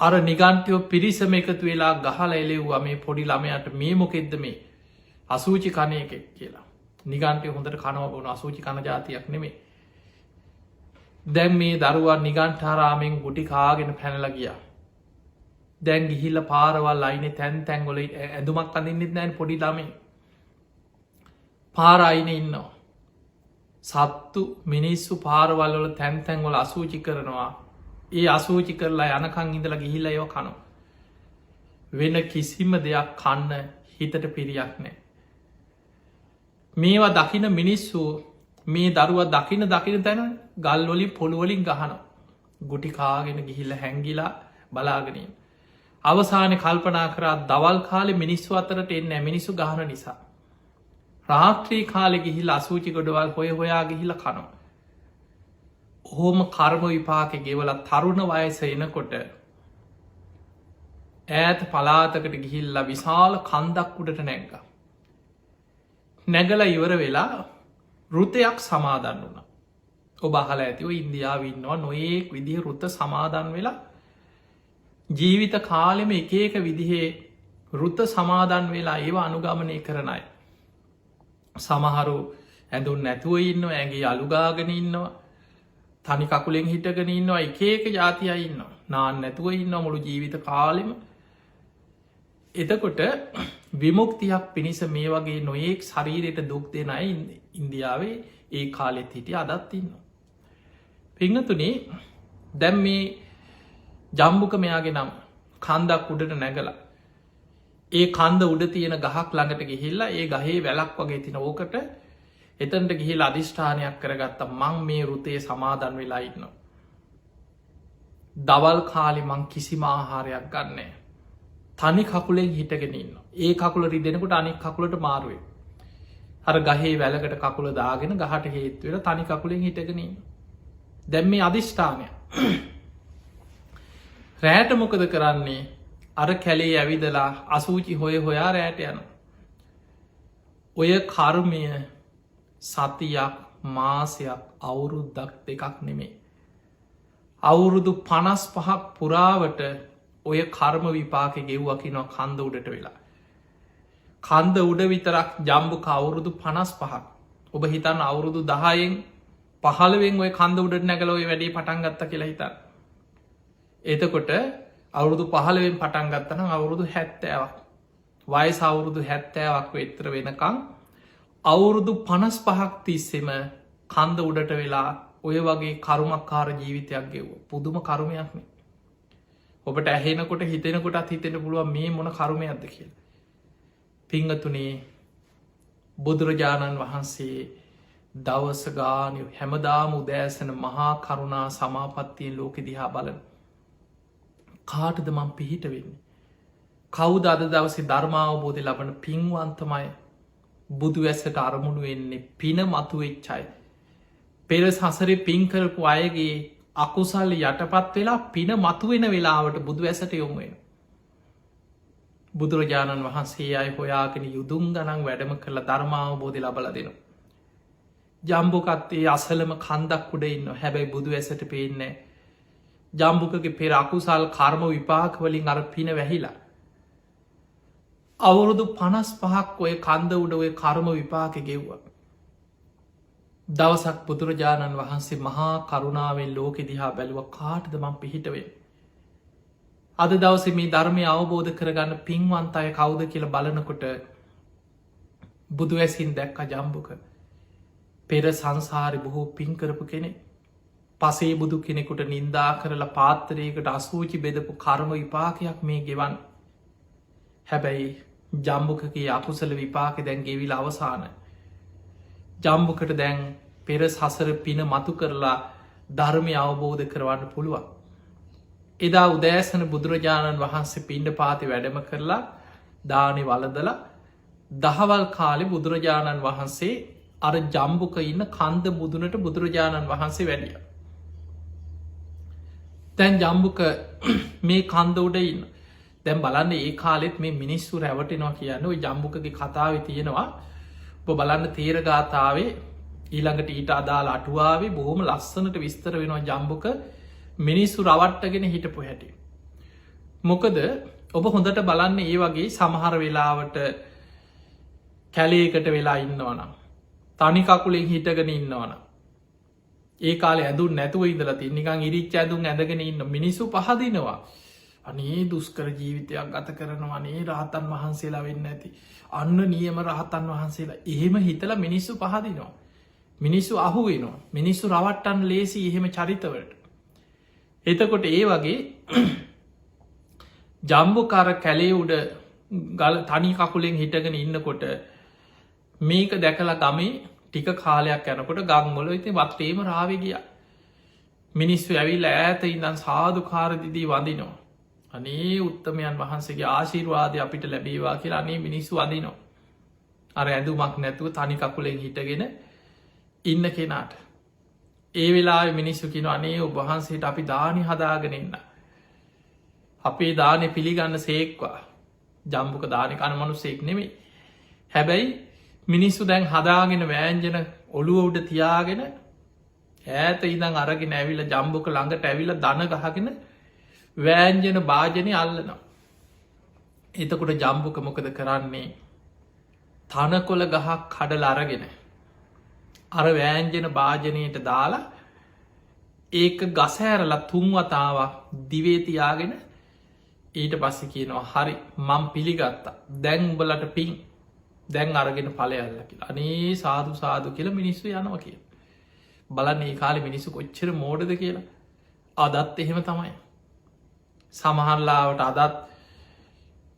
අර නිගන්ටයෝ පිරිසම එකතු වෙලා ගහල එලෙව්වා මේ පොඩි ළමයට මේ මොකෙද්ද මේ අසූචි කනයක කියලා. නිගන්ටය හොඳට කනවබුණ අසූචි කන ජාතියක් නෙමේ. දැන් මේ දරුවා නිගන්ටාරාමෙන් ගුටි කාගෙන පැනල ගියා. දැන් ගිහිල්ල පාරවල් අයින තැන් තැන්ගොල ඇඳුමක් අඳින්නෙත් නෑන් පොඩි ළමේ පාරයින ඉන්නවා. සත්තු මිනිස්සු පාරවල්වල තැන් තැන්ගොල අසූචි කරනවා. ඒ අසූචි කරලා යනකං ඉඳලා ගිහිල්ල යෝ කනු. වෙන කිසිම දෙයක් කන්න හිතට පිරියක් නෑ. මේවා දකින මිනිස්සු මේ දරුව දකින තැන ගල්වලින් පොළුවලින් ගහන ගුටි කාගෙන ගිහිල්ල හැංගිලා බලාගෙනින්. අවසාන කල්පනා කරා දවල් කාලෙ මිනිස්සු අතරට එන්න මිනිස්සු ගහන නිසා. රාත්‍රී කාලෙ ගිහිල් අසූචි ගොඩවල් හොය හොයා ගිහිල කනවා. හෝම කර්ම විපාක ගෙවල තරුණ වයස එනකොට ඈත පලාතකට ගිහිල්ලා විශාල කන්දක් උඩට නැංග. නැගල ඉවර වෙලා රුතයක් සමාදන් වුණ. ඔබ අහල ඇතිව ඉන්දියාවන්නවා නොයෙක් විදිහ රුත සමාදන් වෙලා ජීවිත කාලෙම එක විදිහේ රුත සමාදන් වෙලා ඒවා අනුගමනය කරනයි. සමහරු ඇඳුන් නැතුව ඉන්න ඇගේ අලුගාගෙන ඉන්නවා තනි කකුලෙන් හිටගෙන ඉන්නවා එක ජාතිය ඉන්න නාන්න නැතුව ඉන්න මුළු ජීවිත කාලෙම. එතකොට විමුක්තියක් පිණිස මේ වගේ නොයෙක් ශරීරයට දුක් දෙනයි ඉන්දියාවේ ඒ කාලෙත් හිටිය අදත් ඉන්න. පිංහතුනේ දැම් මේ ජම්බුක මෙයාගේ නම් කන්දක් උඩට නැගලා ඒ කන්ද උඩ තියෙන ගහක් ළඟට ගිහිල්ලා ඒ ගහේ වැලක් වගේ තින ඕකට එතන්ට ගිහිල් අධිෂ්ඨානයක් කරගත්ත මං මේ රුතේ සමාදන් වෙලා ඉන්න. දවල් කාලි මං කිසිම ආහාරයක් ගන්නේ. තනි කකුලෙන් හිටගෙන ඉන්න ඒ කකුල රිදෙනකුට අනික් කකුලට මාරුවේ. අර ගහේ වැලකට කකුල දාගෙන ගහට හේත්වෙල තනි කකුලෙන් හිටගෙනින්. දැම් මේ අධිෂ්ඨානය රෑට මොකද කරන්නේ අර කැලේ ඇවිදලා අසූචි හොය හොයා රෑට යන. ඔය කර්මය සතියක් මාසයක් අවුරුද්දක් දෙකක් නෙමේ. අවුරුදු 55ක් පුරාවට ඔය කර්ම විපාක ගෙව්වකිනවා කන්ද උඩට වෙලා. කන්ද උඩ විතරක් ජම්බුක අවුරුදු 55ක් ඔබ හිතන්න අවුරුදු 10න් 15න් ඔය කන්ද උඩට නැගල ඔය වැඩේ පටන්ගත්ත කියලා හිතන්න. එතකොට අවුරුදු 15න් පටන් ගත්තනම් අවුරුදු 70ක් වයස අවුරුදු 70ක් වෙතර වෙනකං අවුරුදු 55ක් තිස්සෙම කන්ද උඩට වෙලා ඔය වගේ කරුමක්කාර ජීවිතයක් ගෙව්ව පුදුම කරුමයක්නේ. ඔබට ඇහෙනකොට හිතෙනකොටත් හිතෙන පුළුව මේ මොන කරුමයක්ද කියල. පිංගතුනේ බුදුරජාණන් වහන්සේ දවස ගානය හැමදාම උදෑසන මහා කරුණා සමාපත්තියෙන් ලෝකෙ දිහා බලන. කාටද මං පිහිට වෙන්නේ. කවුද අද දවසේ ධර්මාවබෝධය ලබන පින්වන්තමය බුදු ඇසට අරමුණු වෙන්නේ පින මතු වෙච්චයි. පෙර සසරේ පින් කරපු අයගේ අකුසල් යටපත් වෙලා පින මතුවෙන වෙලාවට බුදු ඇසට යොමුුවෙන. බුදුරජාණන් වහන්සේ අය හොයාගෙන යුදුම් ගනන් වැඩම කරලා ධර්මාවබෝධය ලබල දෙනවා. ජම්බුකත්තේ අසලම කන්දක් උඩ ඉන්න හැබැයි බුදු ඇසට පේන්නේ ජම්බුකගේ පෙර අකුසල් කර්ම විපාකවලින් අර පින වැහිලා. අවුරුදු 55ක් ඔය කන්ද උඩ ඔය කර්ම විපාක ගෙව්ව. දවසක් බුදුරජාණන් වහන්සේ මහා කරුණාවෙන් ලෝකෙ දිහා බැලුව කාටද මං පිහිටවේ. අද දවස මේ ධර්මය අවබෝධ කරගන්න පින්වන්ත අය කවුද කියල බලනකොට බුදු ඇසින් දැක්ක ජම්බුක පෙර සංසාරි බොහෝ පින් කරපු කෙනෙ පසේ බුදු කෙනෙකුට නින්දා කරලා පාත්තරයකට අසූචි බෙදපු කර්ම විපාකයක් මේ ගෙවන් හැබැයි ජම්බුකගේ අකුසල විපාක දැන් ගෙවිල අවසාන ජම්බුකට දැන් පෙර සසර පින මතු කරලා ධර්මය අවබෝධ කරවන්න පුළුවන් එදා උදෑසන බුදුරජාණන් වහන්සේ පිණ්ඩ පාති වැඩම කරලා දානි වලදල දහවල් කාලෙ බුදුරජාණන් වහන්සේ අර ජම්බුක ඉන්න කන්ද මුදුනට බුදුරජාණන් වහන්සේ වැඩිය. තැන් ජම්බුක මේ කන්ද උඩ ඉන්න දැන් බලන්න ඒ කාලෙත් මේ මිනිස්සු රැවටෙනවා කියන්න ජම්බුකගේ කතාව තියෙනවා බලන්න තේරගාතාවේ ඊළඟට ඊට අදාල අටුවාවේ බොහොම ලස්සනට විස්තර වෙනවා ජම්බුක මිනිස්සු රවට්ටගෙන හිටපු හැටි. මොකද ඔබ හොඳට බලන්න ඒ වගේ සමහර වෙලාවට කැලේකට වෙලා ඉන්නවනම්. තනිකකුලෙන් හිටගෙන ඉන්නවන. ඒ කාල ඇඳු නැතුව ඉදල තින්නිකං ඉරිච් ඇදුම් ඇදගෙන ඉන්න මිනිස්සු පහදිනවා. අනේ දුස්කර ජීවිතයක් ගත කරනවනේ රහතන් වහන්සේලා වෙන්න ඇති. අන්න නියම රහතන් වහන්සේලා එහෙම හිතල මිනිස්සු පහදිනවා. මිනිස්සු අහු වෙනවා මිනිස්සු රවට්ටන් ලේසි එහෙම චරිතවලට. එතකොට ඒ වගේ ජම්බුකාර කැලේ උඩ ගල තනි කකුලෙන් හිටගෙන ඉන්නකොට මේක දැකලා ගමේ ටික කාලයක් යනකොට ගංගොල ඉති වත්තේම රාවගිය මිනිස්සු ඇවිල් ඈත ඉඳන් සාධකාරදිදී වඳිනවා අනේ උත්තමයන් වහන්සේගේ ආශීර්වාදය අපිට ලැබේවා කියලා අනේ මිනිස්සු වඳිනවා අර ඇඳුමක් නැතුව තනි කකුලෙන් හිටගෙන ඉන්න කෙනාට ඒ වෙලා මිනිස්සු කින අනේ ඔබහන්සේට අපි දානි හදාගෙන ඉන්න අපේ දානය පිළිගන්න සේක්වා ජම්බුක දානිකන මනුස්සෙක් නෙමේ හැබැයි මිනිස්සු දැන් හදාගෙන වෑන්ජන ඔළුව උඩ තියාගෙන ඈත ඉදං අරගෙන ඇවිල ජම්බුක ළඟට ඇවිල දන ගහගෙන වෑන්ජන භාජනය අල්ලනවා එතකොට ජම්බුක මොකද කරන්නේ තනකොළ ගහක් කඩල අරගෙන අර වෑන්ජන භාජනයට දාලා ඒක ගසෑරල තුන්වතාවක් දිවේතියාගෙන ඊට පස්සෙ කියනවා හරි මං පිළිගත්තා දැන් උඹලට පින් දැන් අරගෙන පලයල්ල කියලා අනේ සාදු සාදු කියල මිනිස්සු යනවා කිය බලන්න ඒ කාලි මිනිස්සු කොච්චර මෝඩද කියලා අදත් එහෙම තමයි සමහරලාවට අදත්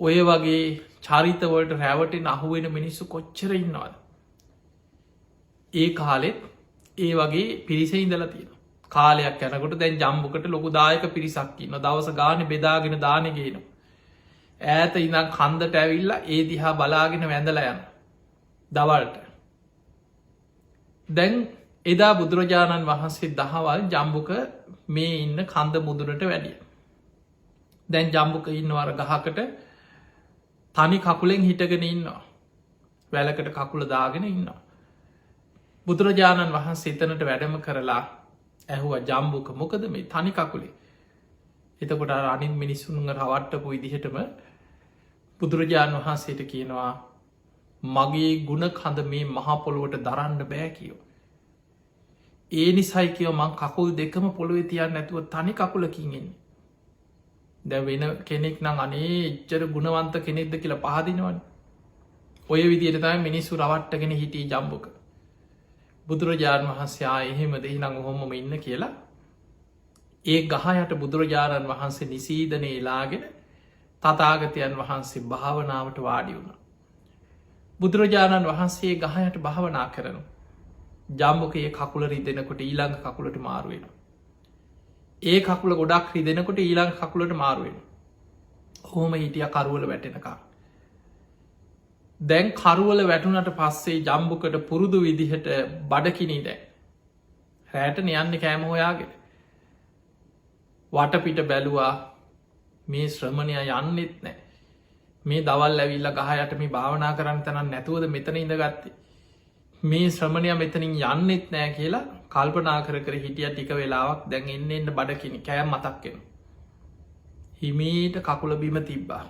ඔය වගේ චරිතවලට රැවටෙන් අහුවෙන මිනිස්සු කොච්චර ඉන්නවාද ඒ කාලෙත් ඒ වගේ පිරිස ඉඳලා තියෙන කාලයක් යැනකොට දැන් ජම්බුකට ලොකුදායක පිරිසක්කින්න දවස ගාන බෙදාගෙන දානගේන ඈත ඉඳම් කන්දට ඇවිල්ල ඒ දිහා බලාගෙන වැඳල යන දවල්ට දැන් එදා බුදුරජාණන් වහන්සේ දහවල් ජම්බුක මේ ඉන්න කන්ද මුදුනට වැඩිය දැන් ජම්බුක ඉන්නවර ගහකට තනි කකුලෙන් හිටගෙන ඉන්නවා වැලකට කකුල දාගෙන ඉන්නවා බුදුරජාණන් වහන්සේ එතනට වැඩම කරලා ඇහුව ජම්බුක මොකද මේ තනි කකුලේ එතකොට අනින් මිනිස්සුන්ග රවට්ටපු විදිහටම බුදුරජාණන් වහන්සේට කියනවා මගේ ගුණ කඳ මේ මහපොළුවට දරන්න බෑ කියෝ ඒ නිසයි කියව මං කකුල් දෙකම පොළොවෙ තියන්න නැතුව තනි කකුලකින්ෙන් දැ වෙන කෙනෙක් නම් අනේ එච්චර ගුණවන්ත කෙනෙක්ද කියලා පහදිනවන් ඔය විදියට තයි මිනිස්සු රවට්ටගෙන හිටිය ජම්බුක බුදුරජාණන් වහන්සේ එහෙම දෙහිනං හොමම ඉන්න කියලා ඒ ගහයට බුදුරජාණන් වහන්සේ නිසීදනය එලාගෙන තතාගතයන් වහන්සේ භාවනාවට වාඩි වුණ බුදුරජාණන් වහන්සේ ගහයට භාවනා කරනු ජම්බුකයේ කකුල රිදෙනකොට ඊළඟ කකුලට මාරුවෙන ඒ කකුල ගොඩක් රිදෙනකොට ඊළඟ කකුලට මාරුවෙන හෝම හිටිය කරුවල වැටෙනකා දැන් කරුවල වැටුනට පස්සේ ජම්බුකට පුරුදු විදිහට බඩකිනී දැන් රෑට යන්න කෑම හොයාගෙන වටපිට බැලුවා මේ ශ්‍රමණය යන්නෙත් නෑ මේ දවල් ඇවිල්ල ගහයට මේ භාවනා කරන්න තැනන් නැතුවද මෙතන ඉඳගත්තේ මේ ශ්‍රමණය මෙතනින් යන්නෙත් නෑ කියලා කල්පනා කර හිටිය ටික වෙලාවක් දැන් එන්න බඩකිනි කෑම් මතක්කෙන හිමීට කකුල බිම තිබ්බා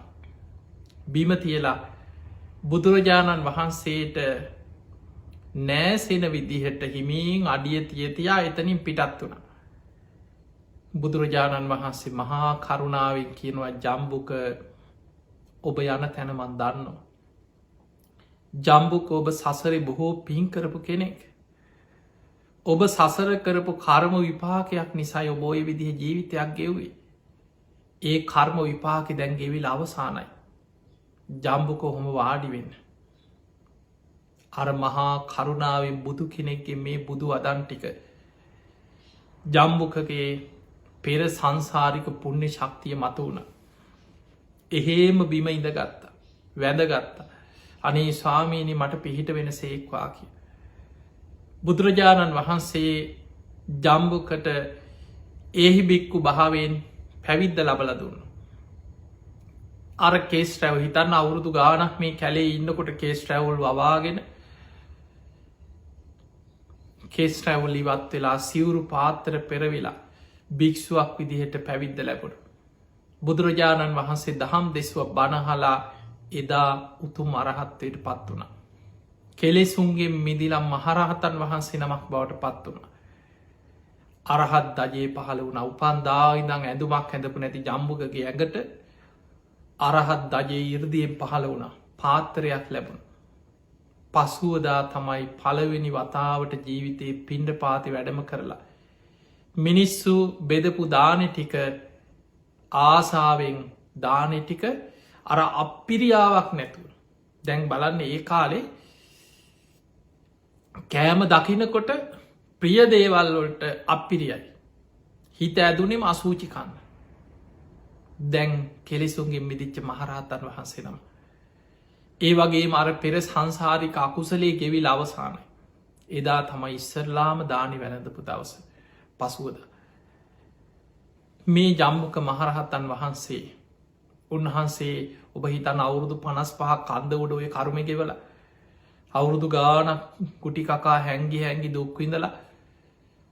බිම තියලා බුදුරජාණන් වහන්සේට නෑසෙන විදිහට හිමීන් අඩිය තියතියා එතනින් පිටත් වුණ බුදුරජාණන් වහන්සේ මහා කරුණාවෙන් කියනවා ජම්බුක ඔබ යන තැනමන් දන්නවා. ජම්බුක ඔබ සසරේ බොහෝ පින් කරපු කෙනෙක්. ඔබ සසර කරපු කර්ම විපාකයක් නිසා ඔබෝය විදිහ ජීවිතයක් ගෙව්වේ. ඒ කර්ම විපාක දැන් ගෙවිල් අවසානයි. ජම්බුක හොම වාඩිවෙන්න. අර මහා කරුණාවෙන් බුදු කෙනෙක්ගේ මේ බුදු අදන් ටික ජම්බුකගේ පෙර සංසාරික පුුණ්‍ය ශක්තිය මත වුණ. එහෙම බිම ඉඳගත්තා වැදගත්තා. අනේ ස්වාමීනි මට පිහිට වෙන සේක්වා කිය. බුදුරජාණන් වහන්සේ ජම්බුකට ඒහි බික්කු භාවෙන් පැවිද්ද ලබල දුන්න. අර කේස් රැව් හිතන්න අවුරුදු ගානක් මේ කැලේ ඉන්නකොට කේස් රැවුල් වවාගෙන කේස් රැවුල් ඉවත් වෙලා සිවුරු පාත්තර පෙරවිලා භික්ෂුවක් විදිහට පැවිද්ද ලැබුණ. බුදුරජාණන් වහන්සේ දහම් දෙස්ව බණහලා එදා උතුම් අරහත්වයට පත් වුණ. කෙලෙසුන්ගේ මිදිලම් මහරහතන් වහන්සේ නමක් බවට පත් වුණ. අරහත් දජයේ පහළ වුණ උපන්දායිදං ඇඳුමක් හැඳපු නැති ජම්බුකගේ ඇඟට අරහත් දජයේ ඉර්දියෙන් පහළ වුණ පාත්තරයක් ලැබුණ. පසුවදා තමයි පළවෙනි වතාවට ජීවිතයේ පිණ්ඩ පාති වැඩම කරලා. මිනිස්සු බෙදපු දානෙ ටික ආසාාවෙන් දානෙ ටික අර අපිරියාවක් නැතුව. දැන් බලන්න ඒ කාලේ කෑම දකිනකොට ප්‍රිය දේවල්වලට අපිරියයි. හිත ඇදුනෙම අසූචිකන්න. දැන් කෙලෙසුන්ගෙන් මිදිච්ච මහරහතන් වහන්සේ නම. ඒ වගේ මර පෙර සංසාරික අකුසලේ ගෙවිල් අවසානයි. එදා තමයි ඉස්සරලාම දානි වැළඳපු දවස පසුවද. මේ ජම්මුක මහරහතන් වහන්සේ උන්වහන්සේ ඔබ හිතන් අවුරුදු 55 කන්ද උඩුවේ කරුම ගෙවල අවුරුදු ගානක් කුටි කකා හැංගි දුක්විඳලා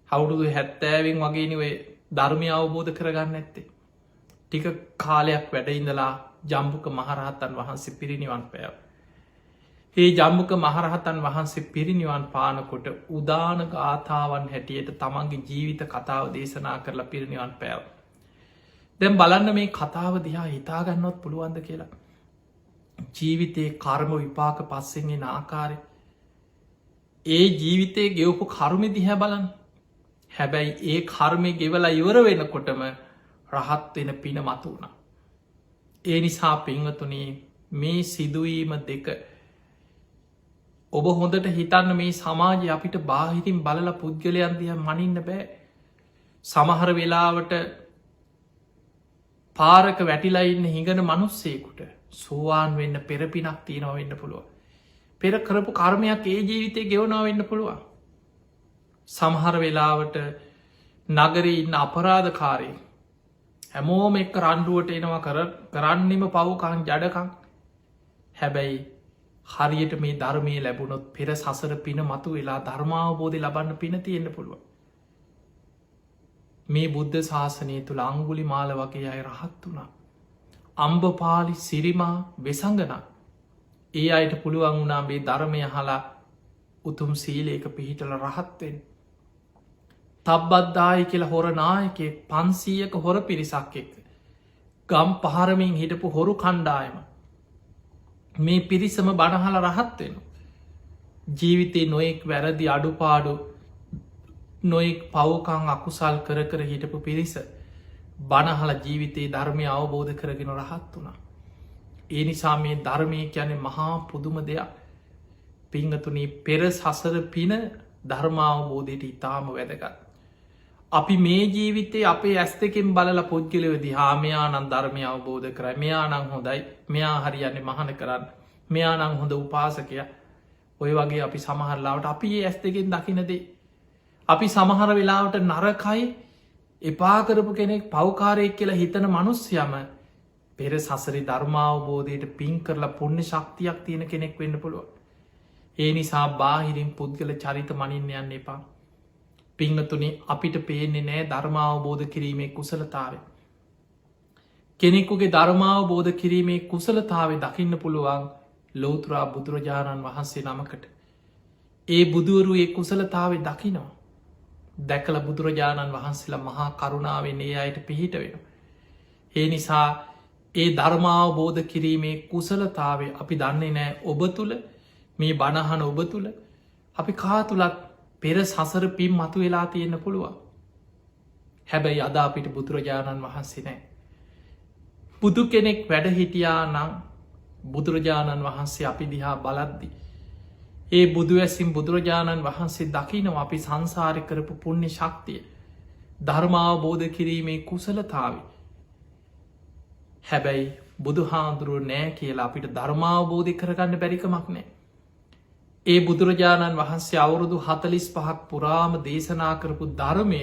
අවුරුදු 70න් වගේනිවේ ධර්මය අවබෝධ කරගන්න ඇත්තේ. ටික කාලයක් වැඩඉඳලා ජම්බුක මහරහතන් වහන්සේ පිරිනිවන් පෑව. ඒ ජම්බුක මහරහතන් වහන්සේ පිරිනිවන් පානකොට උදාන ගාථාවන් හැටියට තමන්ගේ ජීවිත කතාව දේශනා කරලා පිරිනිවන් පෑව. දැම් බලන්න මේ කතාව දිහා හිතාගන්නවත් පුළුවන්ද කියලා. ජීවිතයේ කර්ම විපාක පස්සෙන්ගේ ආකාරය. ඒ ජීවිතයේ ගෙවපු කරුමි දිහැ බලන්. හැබැයි ඒ කර්මය ගෙවලා ඉවර වෙනකොටම රහත් වෙන පින මතු වුණ. ඒ නිසා පිංහතුනේ මේ සිදුවීම දෙක ඔබ හොඳට හිතන්න මේ සමාජය අපිට බාහිතින් බලල පුද්ගලයන්දිය මනින්න බෑ. සමහර වෙලාවට පාරක වැටිලා ඉන්න හිඟන මනුස්සේකුට සෝවාන් වෙන්න පෙරපිනක් තියෙනව වෙන්න පුළුව. පෙර කරපු කර්මයක් ඒ ජීවිතය ගෙවනාව වෙන්න පුළුවන්. සමහර වෙලාවට නගරී ඉන්න අපරාධකාරය හැමෝම එක්ක රණ්ඩුවට එනවා කරන්නෙම පවුකන් ජඩකං. හැබැයි හරියට මේ ධර්මය ලැබුණොත් පෙර සසර පින මතු වෙලා ධර්මාවබෝධය ලබන්න පින තියෙන්න්න පුළුව. මේ බුද්ධ ශාසනය තුළ අංගුලි මාල වගේ අය රහත් වුණා. අම්බපාලි සිරිමා වෙසංගනා ඒ අයට පුළුවන් වුණා මේ ධර්මය හලා උතුම් සීලේක පිහිටල රහත්වෙන්. තබ්බද්දායි කියල හොරනායකෙ 500ක හොර පිරිසක් එක්ක. ගම් පහරමින් හිටපු හොරු කණ්ඩායම. මේ පිරිසම බණහල රහත්වෙන. ජීවිතේ නොයෙක් වැරදි අඩුපාඩු නොයෙක් පවකං අකුසල් කර හිටපු පිරිස බණහල ජීවිතයේ ධර්මය අවබෝධ කරගෙන රහත් වුණා. ඒ නිසා මේ ධර්මය කියැනෙ මහා පුදුම දෙයක්. පිංහතුනී පෙර සසර පින ධර්මාවබෝධයට ඉතාම වැදගත්. අපි මේ ජීවිතේ අපේ ඇස් දෙකෙන් බලල පුද්ගලවදි හාමයානන් ධර්මය අවබෝධ කර මෙයානං හොඳයි මෙයා හරියන්නේ මහන කරන්න මෙයානං හොඳ උපාසකය ඔය වගේ අපි සමහරලාවට අපි ඒ ඇස් දෙකෙන් දකිනදේ. අපි සමහර වෙලාවට නරකයි එපාකරපු කෙනෙක් පවකාරයෙක් කියලා හිතන මනුස්්‍යයම පෙර සසරි ධර්මාවබෝධයට පින් කරලා පුුණ්‍ය ශක්තියක් තියෙන කෙනෙක් වෙන්න පුළුව. ඒ නිසා බාහිරින් පුද්ගල චරිත මනින්න යන්න එපා. පිංහතුනේ අපිට පේන්නේ නෑ ධර්මාවබෝධ කිරීමේ කුසලතාව. කෙනෙකුගේ ධර්මාවබෝධ කිරීමේ කුසලතාව දකින්න පුළුවන් ලෝතුරා බුදුරජාණන් වහන්සේ නමකට. ඒ බුදුවරු ඒ කුසලතාව දකිනවා. දැකල බුදුරජාණන් වහන්සේලා මහා කරුණාවෙන් ඒ අයට පිහිට වෙන. ඒ නිසා ඒ ධර්මාවබෝධ කිරීමේ කුසලතාවේ අපි දන්නේ නෑ ඔබ තුළ මේ බණහන ඔබ තුළ අපි කාතුළත් පෙර සසර පින් මතු වෙලා තියෙන්න්න පුළුවන්. හැබැයි අද අපිට බුදුරජාණන් වහන්සේ නෑ. බුදු කෙනෙක් වැඩ හිටියා නම් බුදුරජාණන් වහන්සේ අපි දිහා බලද්දි. ඒ බුදු ඇසින් බුදුරජාණන් වහන්සේ දකිනව අපි සංසාරය කරපු පුුණ්‍ය ශක්තිය ධර්මාවබෝධ කිරීමේ කුසලතාව. හැබැයි බුදු හාමුදුරුව නෑ කියලා අපිට ධර්මාවබෝධි කරගන්න බැරිකමක් නෑ. ඒ බුදුරජාණන් වහන්සේ අවුරුදු 45ක් පුරාම දේශනා කරපු ධර්මය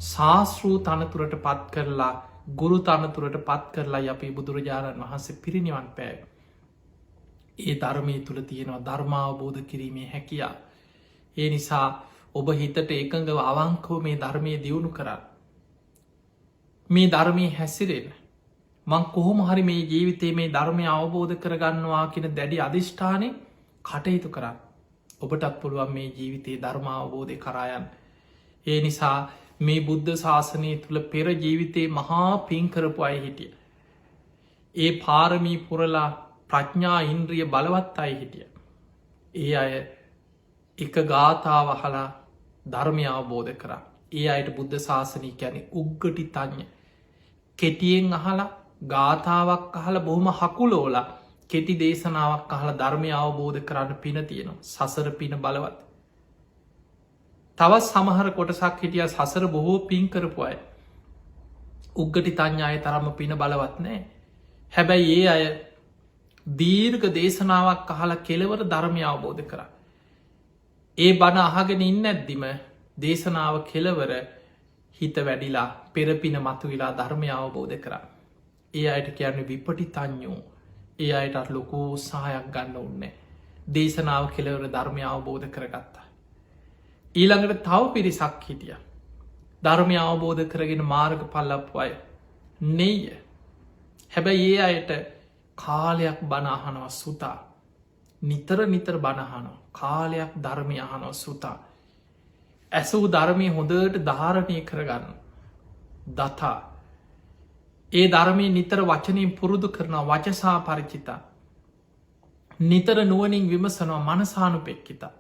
ශාස්තෘ තනතුරට පත් කරලා ගුරු තනතුරට පත් කරලා අපි බුදුරජාණන් වහන්සේ පිරිනිවන් පෑව. ඒ ධර්මය තුළ තියෙනවා ධර්මාවබෝධ කිරීමේ හැකියා. ඒ නිසා ඔබ හිතට එකඟ අවංකෝ මේ ධර්මය දියුණු කරන්න. මේ ධර්මය හැසිරෙන. මං කොහොම හරි මේ ජීවිතේ මේ ධර්මය අවබෝධ කරගන්නවා කියෙන දැඩි අධිෂ්ඨානය කටයුතු කරන්න. ඔබටත් පුළුවන් මේ ජීවිතයේ ධර්මාවබෝධය කරායන්. ඒ නිසා මේ බුද්ධ ශාසනය තුළ පෙර ජීවිතයේ මහා පින්කරපු අය හිටිය. ඒ පාරමී පුරලා ප්‍රඥා ඉන්ද්‍රිය බලවත් අය හිටිය. ඒ අය එක ගාථාව හලා ධර්මය අවබෝධ කරා. ඒ අයට බුද්ධ ශාසනී කැනෙ උග්ගටි තඥ. කෙටියෙන් අහලා ගාථාවක් අහල බොහොම හකුලෝලා කෙටි දේශනාවක් අහල ධර්මය අවබෝධ කරන්න පින තියෙනවා. සසර පින බලවත්. තවත් සමහර කොටසක් හිටිය සසර බොහෝ පින් කරපු අය. උග්ගටි තඥාය තරම පින බලවත් නෑ. හැබැයි ඒ අය දීර්ඝ දේශනාවක් අහලා කෙලවර ධර්මය අවබෝධ කරා. ඒ බණ අහගෙන ඉන්න ඇද්දිම දේශනාව කෙලවර හිත වැඩිලා පෙරපින මතු වෙලා ධර්මය අවබෝධ කරා. ඒ අයට කියන්නේ විපටි තඥෝ. ඒ අයටත් ලොකෝ සහයක් ගන්න උන්නේ. දේශනාව කෙලවර ධර්මය අවබෝධ කරගත්තා. ඊළඟට තව පිරිසක් හිටිය. ධර්මය අවබෝධ කරගෙන මාර්ග පල්ලපු අය නෙය. හැබැයි ඒ අයට කාලයක් බණහනව සුතා. නිතර නිතර බණහනෝ කාලයක් ධර්මය අහනෝ සුතා. ඇසූ ධර්මය හොඳට ධාරණය කරගන්න. දතා ඒ ධර්මය නිතර වචනයෙන් පුරුදු කරනවා වචසා පරිචිතා. නිතර නුවනින් විමසනවා මනසානු පෙක්කිතා.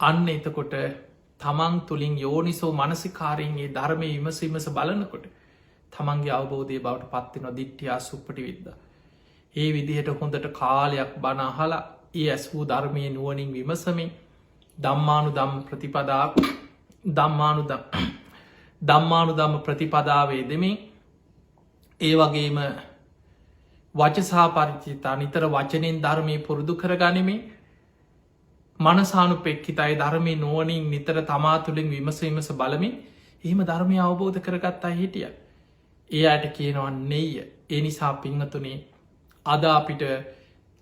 අන්න එතකොට තමන් තුළින් යෝනිසෝ මනසිකාරයෙන්ගේ ධර්මය විමසීමස බලනකොට තමන්ගේ අවබෝධය බවට පත්වෙන දිට්ටියා සුප්පටි විද්ද. ඒ විදිහට හොඳට කාලයක් බනහලා ඒ ඇස්වූ ධර්මය නුවනින් විමසමින් දම්මානු දම් ප්‍රතිපදාව දම්මානු දම්ම ප්‍රතිපදාවේ දෙමින් ඒ වගේම වචසා පරිචිතා නිතර වචනෙන් ධර්මය පුරුදු කරගනිමින් මනසානු පෙක්කිතයි ධර්මය නුවනින් නිතර තමා තුළින් විමසීමස බලමින් එහෙම ධර්මය අවබෝධ කරගත්තා හිටිය. ඒ අයට කියනවන්නේය. ඒ නිසා පිංහතුනේ අද අපිට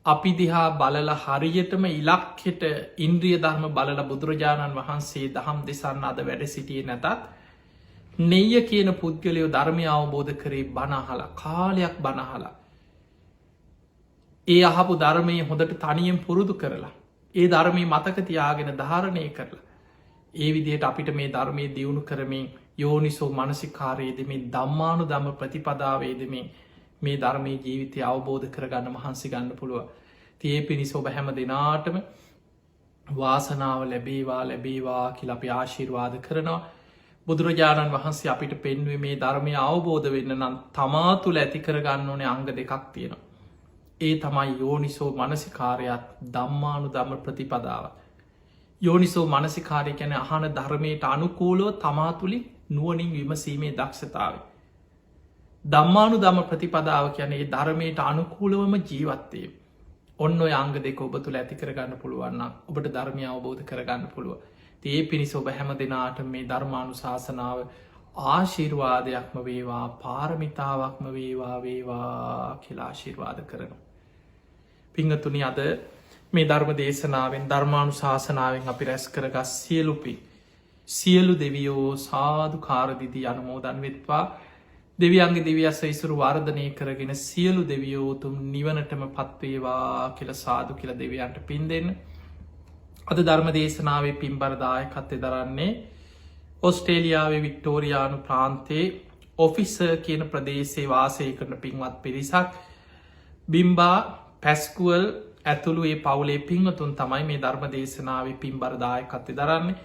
අපි දිහා බලල හරියටම ඉලක්කෙට ඉන්ද්‍රිය ධර්ම බලල බුදුරජාණන් වහන්සේ දහම් දෙසන්න අද වැඩ සිටිය නැතත් නෙය කියන පුද්ගලයෝ ධර්මය අවබෝධ කරේ බනහලා කාලයක් බනහලා. ඒ අහපු ධර්මය හොඳට තනියෙන් පුරුදු කරලා. ඒ ධර්මය මතක තියාගෙන ධාරණය කරලා. ඒ විදියට අපිට මේ ධර්මය දියුණු කරමින් යෝනිසෝ මනසිකාරයේදමින් දම්මානු දම ප්‍රතිපදාවේදමින් මේ ධර්මය ජීවිතය අවබෝධ කරගන්න මහන්සි ගන්න පුළුව. තිය පිණිස ඔබ හැම දෙනාටම වාසනාව ලැබේවා කියල අපි ආශිර්වාද කරනවා. බුදුරජාණන් වහන්සේ අපිට පෙන්වේ මේ ධර්මය අවබෝධ වෙන්න නම් තමා තුළ ඇති කරගන්න ඕනේ අංග දෙකක් තියෙනවා. ඒ තමයි යෝනිසෝ මනසිකාරයත් දම්මානු දම ප්‍රතිපදාව. යෝනිසෝ මනසිකාරය කැන අහන ධර්මයට අනුකූලෝ තමා තුළින් නුවනින් විමසීමේ දක්ෂතාව. දම්මානු දම ප්‍රතිපදාව කියැනේ ධර්මයට අනුකූලවම ජීවත්තේ. ඔන්න ඔය අංග දෙක ඔබ තුළ ඇති කරගන්න පුළුවන්න ඔබට ධර්මය අවබෝධ කරගන්න පුළුව. ඒ පිණිස ඔබ හැම දෙනාට මේ ධර්මානු ශාසනාව ආශිර්වාදයක්ම වේවා පාරමිතාවක්ම වේවා කියලා ආශිර්වාද කරනවා. පිංහතුනි අද මේ ධර්ම දේශනාවෙන් ධර්මානු ශාසනාවෙන් අපි රැස් කරගස් සියලුපි සියලු දෙවියෝ සාධු කාරදිදී අනුමෝදන් වෙත්වා දෙවියන්ගේ දෙවියස්ස ඉසුරු වර්ධනය කරගෙන සියලු දෙවියෝතුම් නිවනටම පත්වේවා කියල සාදු කියල දෙවියන්ට පින් දෙන්න අද ධර්ම දේශනාවේ පින්බරදායකත්වය දරන්නේ ඔස්ට්‍රේලියාවේ වික්ටෝරියානු ප්‍රාන්තයේ ඔෆිස කියන ප්‍රදේශේ වාසය කරන පින්වත් පිරිසක් බිම්බා පැස්කුවල් ඇතුළු ඒ පවුලේ පින්වතුන් තමයි මේ ධර්ම දේශනාවේ පින්බරදායකත්වය දරන්නේ.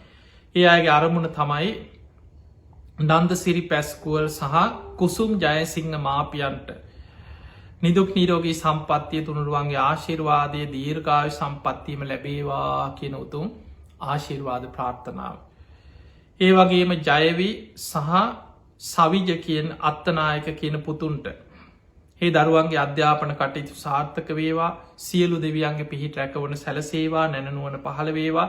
ඒ අයගේ අරමුණ තමයි නන්දසිරි පැස්කුවල් සහ කුසුම් ජයසිංහ මාපියන්ට නිදුක් නිරෝගී සම්පත්තිය තුනුරුවන්ගේ ආශිර්වාදය දීර්ඝායු සම්පත්තියම ලැබේවා කියන උතුම් ආශිර්වාද ප්‍රාර්ථනාව. ඒ වගේම ජයවි සහ සවිජ කියන අත්තනායක කියන පුතුන්ට ඒ දරුවන්ගේ අධ්‍යාපන කටයුතු සාර්ථක වේවා, සියලු දෙවියන්ගේ පිහිට රැකවන සැලසේවා, නැනනුවන පහළ වේවා,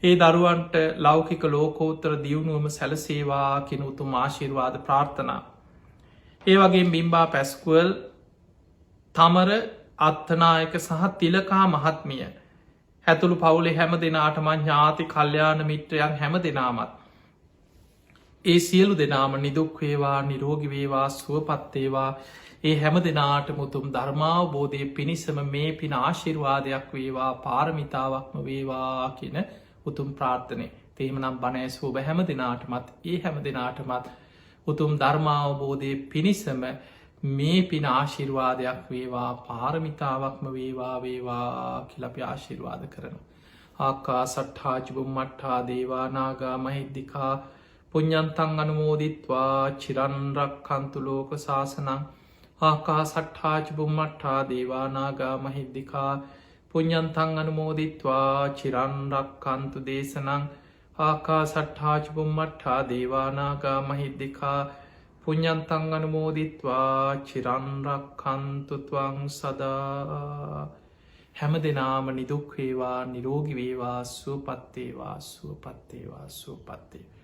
ඒ දරුවන්ට ලෞකික ලෝකෝත්තර දියුණුවම සැලසේවා කියන උතුම් ආශිර්වාද ප්‍රාර්ථනා. ඒ වගේ බිම්බා පැස්කුවල් තමර අත්තනායක සහ තිලකා මහත්මිය හැතුළු පවුලේ හැම දෙනාටම ඥාති කල්්‍යාන මිත්‍රයන් හැම දෙනාමත් ඒ සියලු දෙනාම නිදුක් වේවා, නිරෝගි වේවා, සුවපත්තේවා. ඒ හැම දෙනාට මුතුම් ධර්මාවබෝධය පිණිසම මේ පින ආශිර්වාදයක් වේවා, පාරමිතාවක්ම වේවා කියන උතුම් ප්‍රාර්ථනය. තේමනම් බණෑ සෝබ හැම දෙනාටමත් ඒ හැම දෙනාටමත් උතුම් ධර්මාවබෝධය පිණිසම මේ පින ආශිර්වාදයක් වේවා, පාරමිතාවක්ම වේවා වේවා කියලපි ආශිර්වාද කරනු. ආකා සට්හාජිබුම් මට්හා දේවානාගා මහිද්දිකා පුඤ්ඤන්තං අනුමෝදිත්වා චිරන්රක් කන්තුලෝක ශාසනං. ආකා සට්හාජිබුම් මට්හා දේවානාගා මහිද්දිකා පුඤ්ඤන්තං අනුමෝදිත්වා චිරන්රක් කන්තු දේශනං. ආකා සට්හාජිබුම් මට්හා දේවානාගා මහිද්දිකා පුඤ්ඤන්තං අනුමෝදිත්වා චිරන්රක් කන්තුත්වං සදා. හැම දෙනාම නිදුක් වේවා, නිරෝගි වේවා, සුවපත්තේවා, සුවපත්තේවා, සුවපත්තේ.